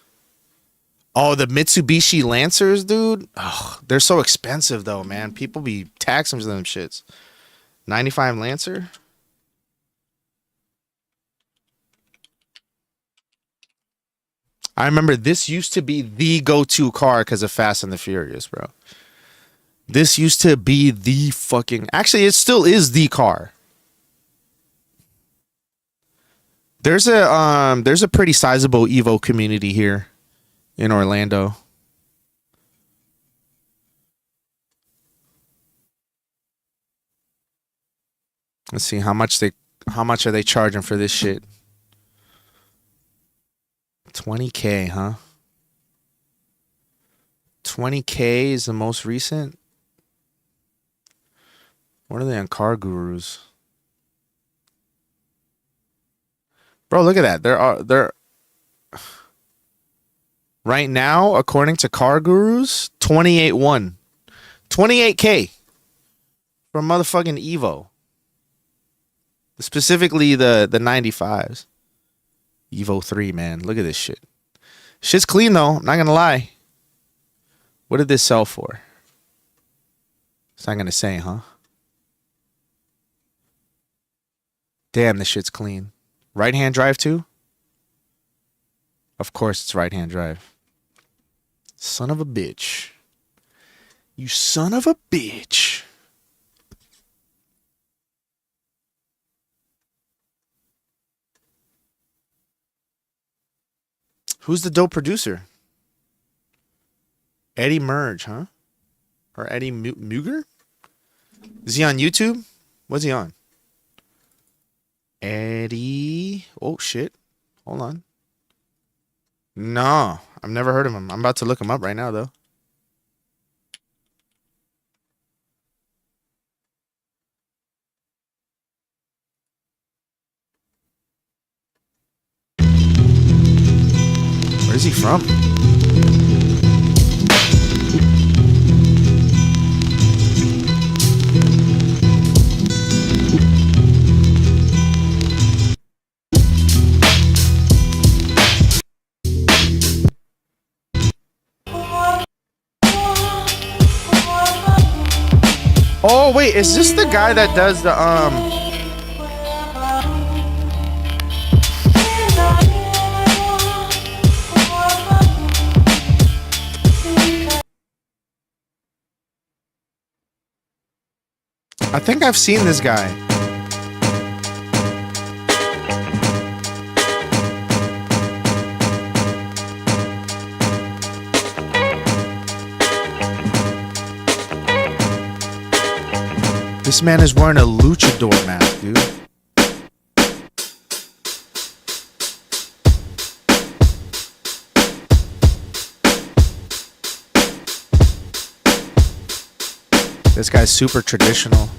Oh, the Mitsubishi Lancers, dude. Oh, they're so expensive, though, man. People be taxing for them shits. 95 Lancer. I remember this used to be the go-to car because of Fast and the Furious, bro. This used to be the fucking... Actually, it still is the car. There's a pretty sizable Evo community here in Orlando. Let's see how much are they charging for this shit? $20K, huh? $20K is the most recent. What are they on Car Gurus? Bro, look at that. They're right now, according to Car Gurus, 28.1. 28K for a motherfucking Evo. Specifically the 95s. Evo 3, man. Look at this shit. Shit's clean though, I'm not gonna lie. What did this sell for? It's not gonna say, huh? Damn, this shit's clean. Right-hand drive too? Of course it's right-hand drive. Son of a bitch. You son of a bitch. Who's the dope producer? Eddie Merge, huh? Or Eddie Muger? Is he on YouTube? What's he on? Eddie... Oh, shit. Hold on. No, I've never heard of him. I'm about to look him up right now, though. Where's he from? Oh, wait, is this the guy that does the, I think I've seen this guy. This man is wearing a luchador mask, dude. This guy's super traditional.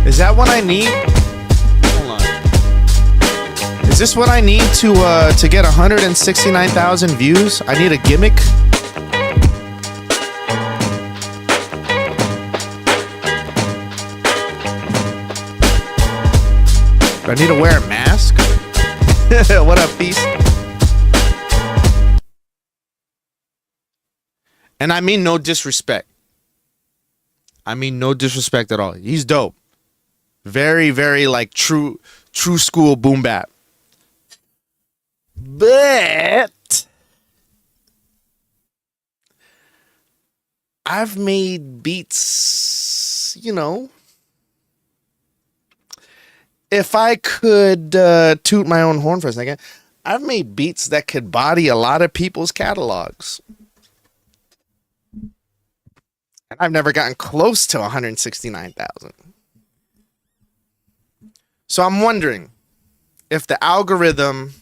Is that what I need? Hold on. Is this what I need to get 169,000 views? I need a gimmick. Do I need to wear a mask? What up, peace? And I mean no disrespect. I mean no disrespect at all. He's dope. Very, very like true school boom bap. But I've made beats, you know. If I could toot my own horn for a second, I've made beats that could body a lot of people's catalogs. And I've never gotten close to 169,000. So I'm wondering if the algorithm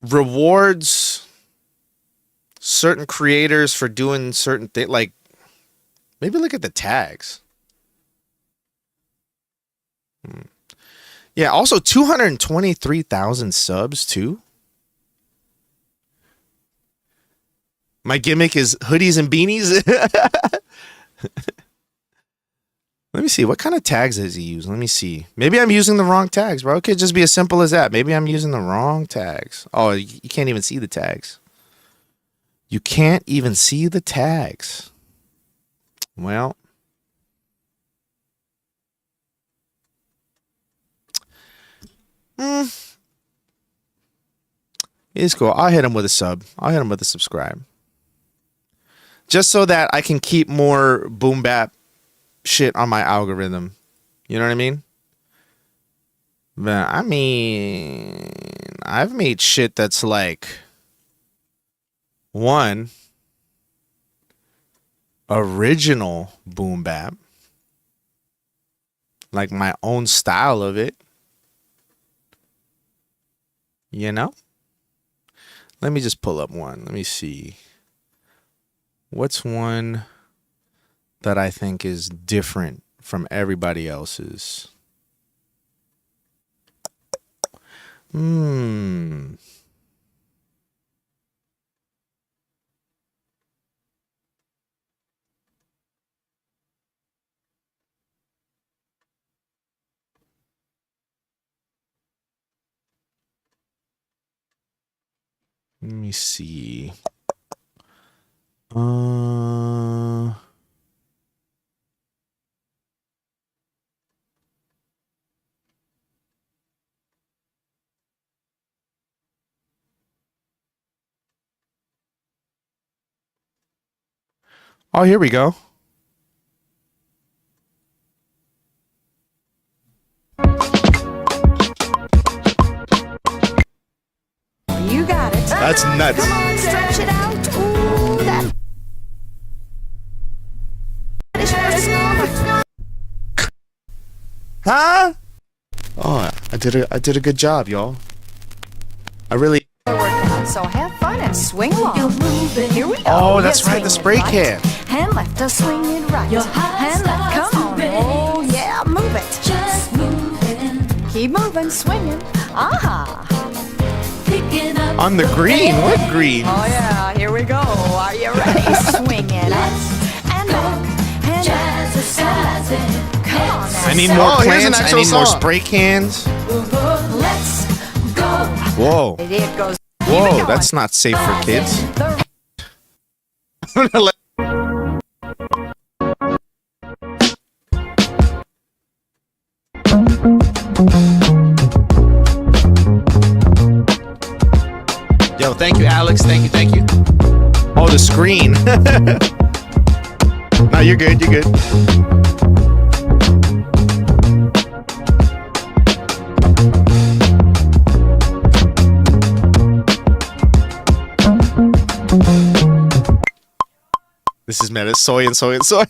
rewards certain creators for doing certain things, like maybe look at the tags. Yeah, also 223,000 subs too. My gimmick is hoodies and beanies. Let me see. What kind of tags does he use? Let me see. Maybe I'm using the wrong tags, bro. It could just be as simple as that. Maybe I'm using the wrong tags. Oh, you can't even see the tags. You can't even see the tags. Well. It's cool. I'll hit him with a sub. I'll hit him with a subscribe. Just so that I can keep more boom bap shit on my algorithm. You know what I mean? But I mean, I've made shit that's like one original boom bap, like my own style of it. You know? Let me just pull up one. Let me see. What's one that I think is different from everybody else's? Let me see. Oh, here we go. You got it. That's nuts. Come on, stretch it out. Ooh, that is Huh? Oh, I did a good job, y'all. I really. so have fun and swing along. Here we go. Oh, that's right, the Swing spray it right. can. Hand left to swing it right. Hand left, come on. Oh yeah, move it. Just moving, Keep moving, swinging. Aha. picking up. On the green. What green? Oh yeah, here we go. Are you ready? Swing it up and back and Jazzercise it. come on now. I need So- more Oh, here's an plants. I actual need more song. spray cans. Oh, Whoa. It goes. Whoa, that's not safe for kids. The I'm gonna let- Yo, thank you, Alex. Thank you. Oh, the screen. No, you're good. You're good. This is meta. Soy and soy and soy.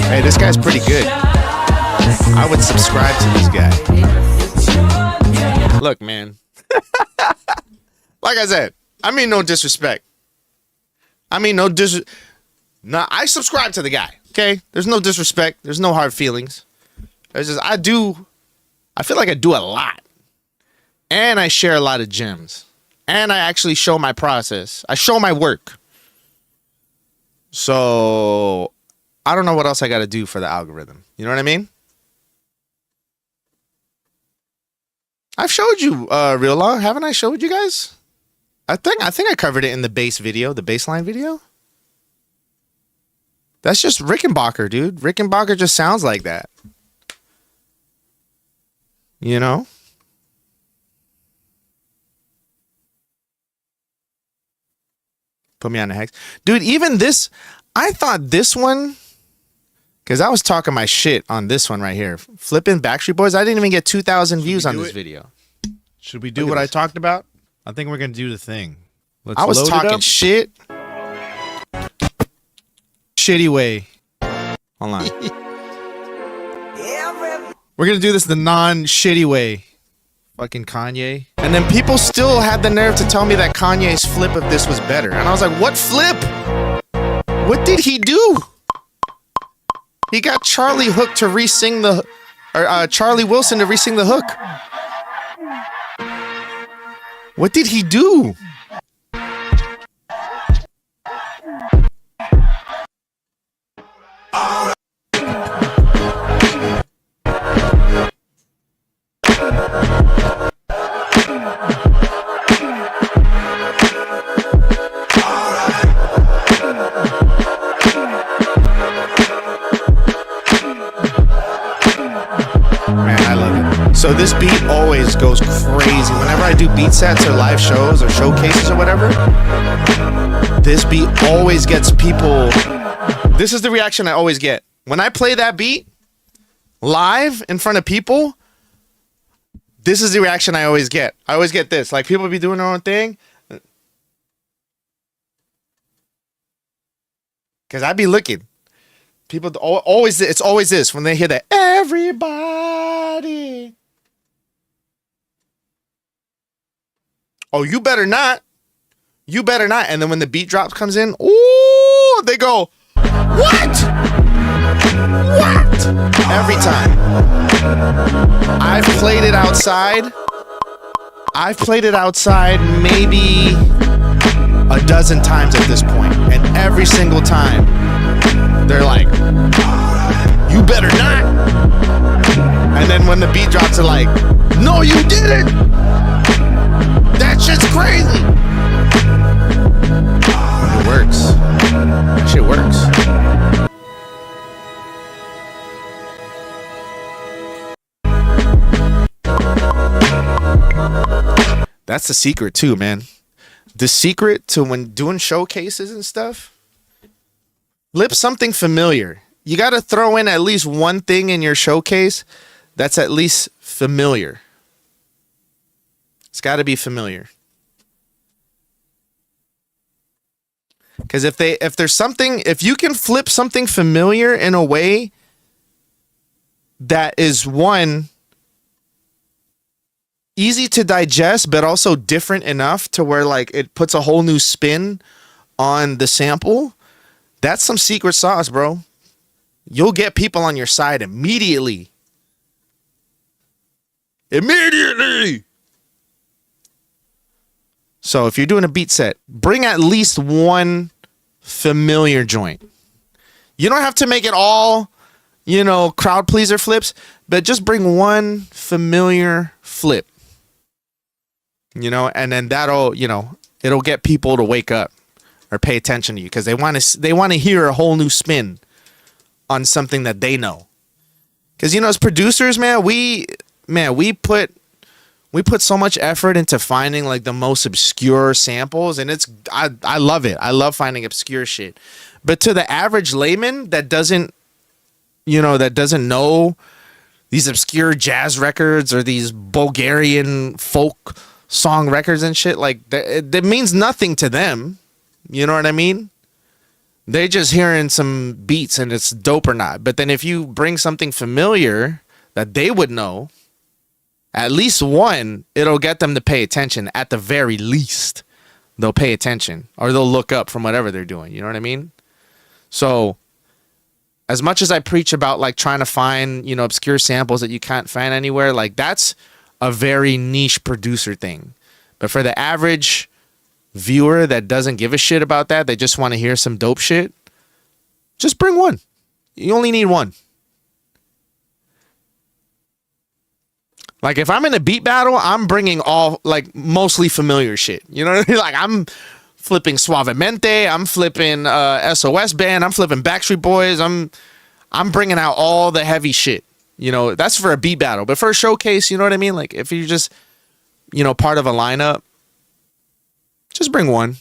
Hey, this guy's pretty good. I would subscribe to this guy. Look, man. Like I said, I mean no disrespect. Nah, I subscribe to the guy. Okay? There's no disrespect. There's no hard feelings. There's just I feel like I do a lot. And I share a lot of gems. And I actually show my process. I show my work. So I don't know what else I got to do for the algorithm. You know what I mean? I've showed you Real Law, haven't I showed you guys? I think I covered it in the base video, the baseline video. That's just Rickenbacker, dude. Rickenbacker just sounds like that. You know? Put me on the hex. Dude, even this, I thought this one, because I was talking my shit on this one right here. Flipping Backstreet Boys, I didn't even get 2,000 views on this video. Should we do what I talked about? I think we're going to do the thing. Let's I was load it talking up. shit. Shitty way. Hold on. We're going to do this the non-shitty way. Fucking Kanye. And then people still had the nerve to tell me that Kanye's flip of this was better. And I was like, what flip? What did he do? He got Charlie Hook to re-sing the... Or Charlie Wilson to re-sing the hook. What did he do? Man, I love it. So this beat always goes crazy. Whenever I do beat sets or live shows or showcases or whatever, this beat always gets people. This is the reaction I always get. When I play that beat live in front of people, this is the reaction I always get. I always get this. Like, people be doing their own thing. Because I be looking. People always, it's always this. When they hear that, everybody. Oh, you better not. You better not. And then when the beat drops comes in, ooh, they go, what? What? Every time. I've played it outside. I've played it outside maybe a dozen times at this point. And every single time, they're like, you better not. And then when the beat drops, they're like, no, you didn't. That shit's crazy. It works. That shit works. That's the secret too, man. The secret to when doing showcases and stuff, flip something familiar. You got to throw in at least one thing in your showcase that's at least familiar. It's got to be familiar. Because if you can flip something familiar in a way that is, one, easy to digest, but also different enough to where, like, it puts a whole new spin on the sample, that's some secret sauce, bro. You'll get people on your side immediately. Immediately. So if you're doing a beat set, bring at least one familiar joint. You don't have to make it all crowd pleaser flips, but just bring one familiar flip. And then that'll, it'll get people to wake up or pay attention to you because they want to hear a whole new spin on something that they know. Because as producers, man, we put so much effort into finding like the most obscure samples, and I love it. I love finding obscure shit. But to the average layman that doesn't know these obscure jazz records or these Bulgarian folk song records and shit, like that means nothing to them. You know what I mean? They're just hearing some beats and it's dope or not. But then if you bring something familiar that they would know, at least one, it'll get them to pay attention. At the very least, they'll pay attention or they'll look up from whatever they're doing. You know what I mean? So as much as I preach about like trying to find, obscure samples that you can't find anywhere, like that's a very niche producer thing. But for the average viewer that doesn't give a shit about that, they just want to hear some dope shit, just bring one. You only need one. Like if I'm in a beat battle, I'm bringing all like mostly familiar shit. You know what I mean? Like I'm flipping Suavemente, I'm flipping SOS Band, I'm flipping Backstreet Boys, I'm bringing out all the heavy shit. That's for a beat battle. But for a showcase, you know what I mean? Like if you're just, part of a lineup, just bring one.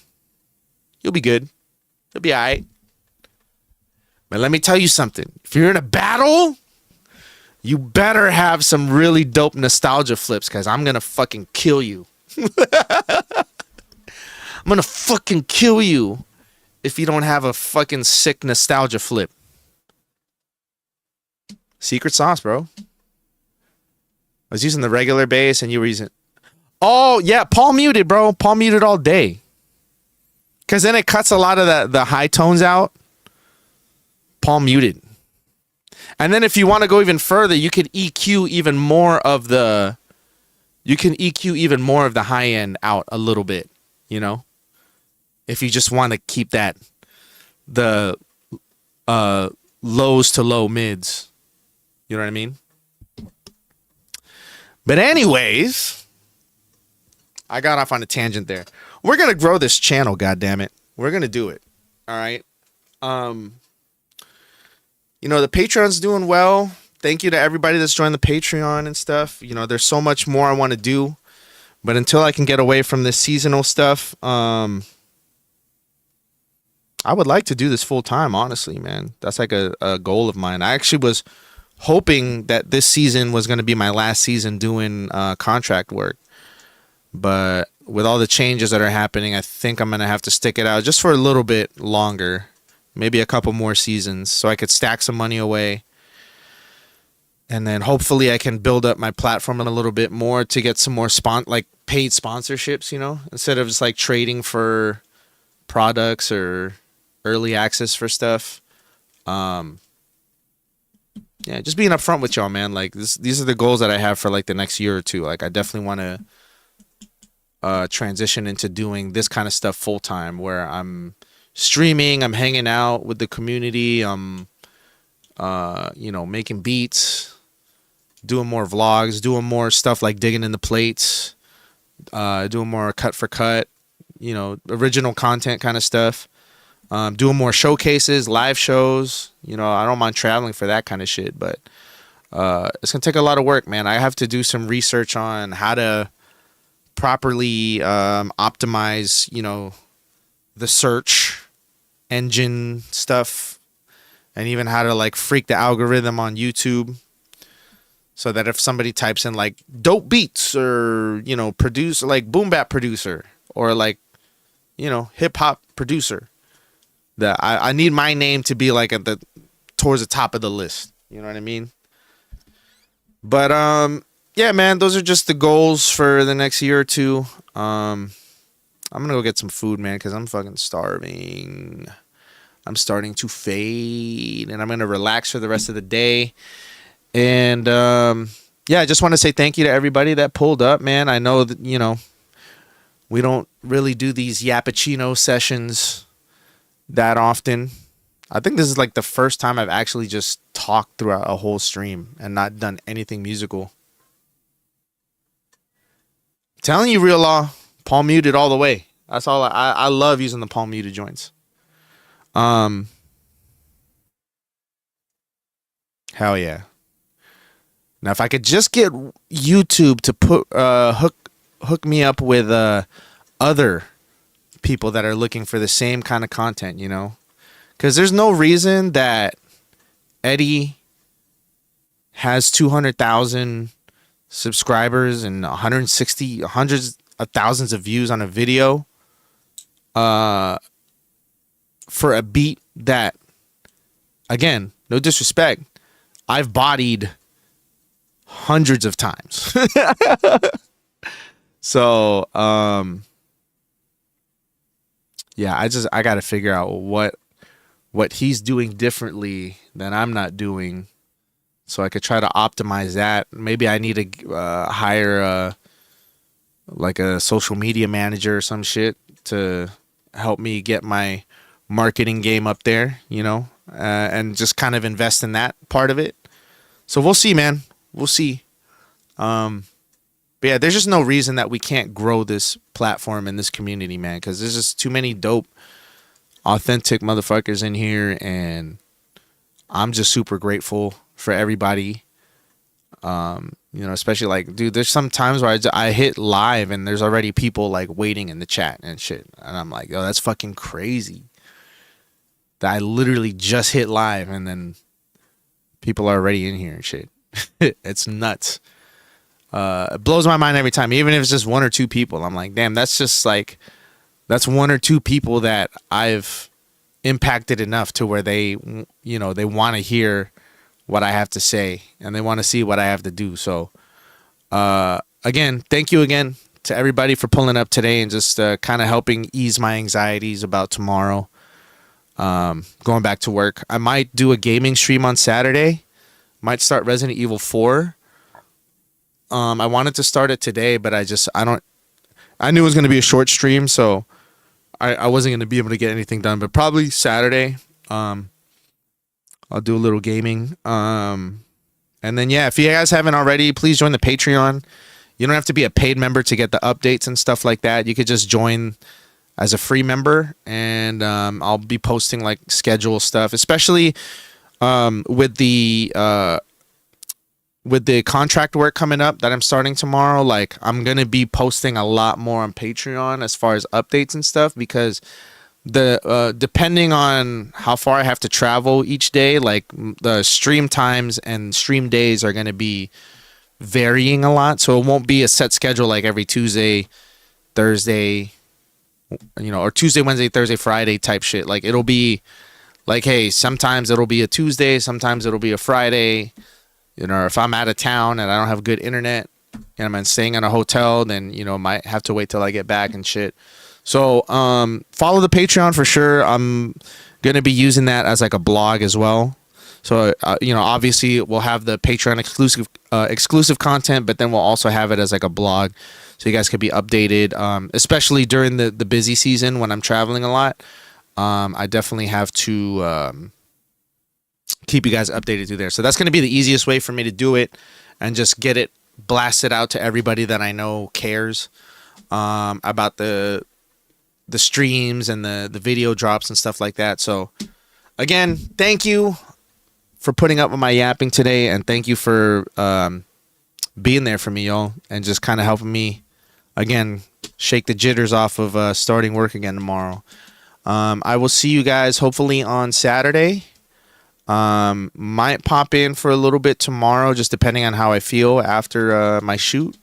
You'll be good. You'll be all right. But let me tell you something. If you're in a battle, you better have some really dope nostalgia flips because I'm going to fucking kill you. I'm going to fucking kill you if you don't have a fucking sick nostalgia flip. Secret sauce, bro. I was using the regular bass and you were using... Oh, yeah, Paul muted, bro. Paul muted all day. Because then it cuts a lot of the high tones out. Paul muted. And then if you want to go even further, you can EQ even more of the... You can EQ even more of the high end out a little bit, If you just want to keep the lows to low mids. You know what I mean? But anyways, I got off on a tangent there. We're going to grow this channel, goddammit. We're going to do it. All right. The Patreon's doing well. Thank you to everybody that's joined the Patreon and stuff. There's so much more I want to do. But until I can get away from this seasonal stuff, I would like to do this full time, honestly, man. That's like a goal of mine. I actually was hoping that this season was going to be my last season doing contract work. But with all the changes that are happening, I think I'm going to have to stick it out just for a little bit longer. Maybe a couple more seasons so I could stack some money away. And then hopefully I can build up my platform a little bit more to get some more paid sponsorships, instead of just like trading for products or early access for stuff. Yeah, just being upfront with y'all, man. Like these are the goals that I have for like the next year or two. Like I definitely want to transition into doing this kind of stuff full time, where I'm streaming, I'm hanging out with the community, I'm making beats, doing more vlogs, doing more stuff like digging in the plates, doing more cut for cut, original content kind of stuff. Doing more showcases, live shows. I don't mind traveling for that kind of shit, but it's gonna take a lot of work, man. I have to do some research on how to properly optimize, the search engine stuff, and even how to like freak the algorithm on YouTube, so that if somebody types in like dope beats or produce like boom bap producer or like hip hop producer, that I need my name to be like towards the top of the list. You know what I mean? But yeah, man, those are just the goals for the next year or two. I'm gonna go get some food, man, because I'm fucking starving. I'm starting to fade, and I'm gonna relax for the rest of the day. And yeah, I just want to say thank you to everybody that pulled up, man. I know that we don't really do these Yappuccino sessions that often. I think this is like the first time I've actually just talked throughout a whole stream and not done anything musical. Telling you, real law, palm muted all the way. That's all. I love using the palm muted joints. Hell yeah. Now, if I could just get YouTube to put hook me up with other people that are looking for the same kind of content, you know, because there's no reason that Eddie has 200,000 subscribers and 160 hundreds of thousands of views on a video for a beat that, again, no disrespect, I've bodied hundreds of times. So yeah, I got to figure out what he's doing differently than I'm not doing, so I could try to optimize that. Maybe I need to hire like a social media manager or some shit to help me get my marketing game up there, you know, and just kind of invest in that part of it. So we'll see, man. We'll see. But yeah, there's just no reason that we can't grow this platform and this community, man, because there's just too many dope, authentic motherfuckers in here, and I'm just super grateful for everybody. You know, especially like, dude, there's some times where I hit live and there's already people like waiting in the chat and shit, and I'm like, oh, that's fucking crazy. That I literally just hit live and then people are already in here and shit. It's nuts. It blows my mind every time, even if it's just one or two people. I'm like, damn, that's just like, that's one or two people that I've impacted enough to where they, you know, they want to hear what I have to say and they want to see what I have to do. So, again, thank you again to everybody for pulling up today and just kind of helping ease my anxieties about tomorrow. Going back to work. I might do a gaming stream on Saturday. Might start Resident Evil 4. I wanted to start it today, but I knew it was going to be a short stream, so I wasn't going to be able to get anything done, but probably Saturday, I'll do a little gaming. And then, yeah, if you guys haven't already, please join the Patreon. You don't have to be a paid member to get the updates and stuff like that. You could just join as a free member, and I'll be posting like schedule stuff, especially with the contract work coming up that I'm starting tomorrow. Like, I'm going to be posting a lot more on Patreon as far as updates and stuff, because depending on how far I have to travel each day, like the stream times and stream days are going to be varying a lot. So it won't be a set schedule like every Tuesday, Thursday, you know, or Tuesday, Wednesday, Thursday, Friday type shit. Like, it'll be like, hey, sometimes it'll be a Tuesday, sometimes it'll be a Friday. You know, if I'm out of town and I don't have good internet and I'm staying in a hotel, then, you know, might have to wait till I get back and shit. So follow the Patreon for sure. I'm going to be using that as like a blog as well. So, you know, obviously we'll have the Patreon exclusive content, but then we'll also have it as like a blog so you guys can be updated, especially during the busy season when I'm traveling a lot. I definitely have to keep you guys updated through there. So that's going to be the easiest way for me to do it and just get it blasted out to everybody that I know cares about the streams and the video drops and stuff like that. So again, thank you for putting up with my yapping today, and thank you for being there for me, y'all, and just kind of helping me again shake the jitters off of starting work again tomorrow. I will see you guys hopefully on Saturday. Might pop in for a little bit tomorrow, just depending on how I feel after my shoot.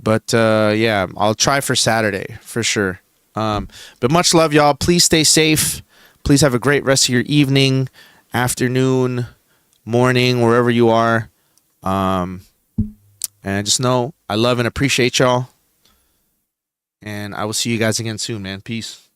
But yeah, I'll try for Saturday for sure. But much love, y'all. Please stay safe. Please have a great rest of your evening, afternoon, morning, wherever you are. And just know I love and appreciate y'all. And I will see you guys again soon, man. Peace.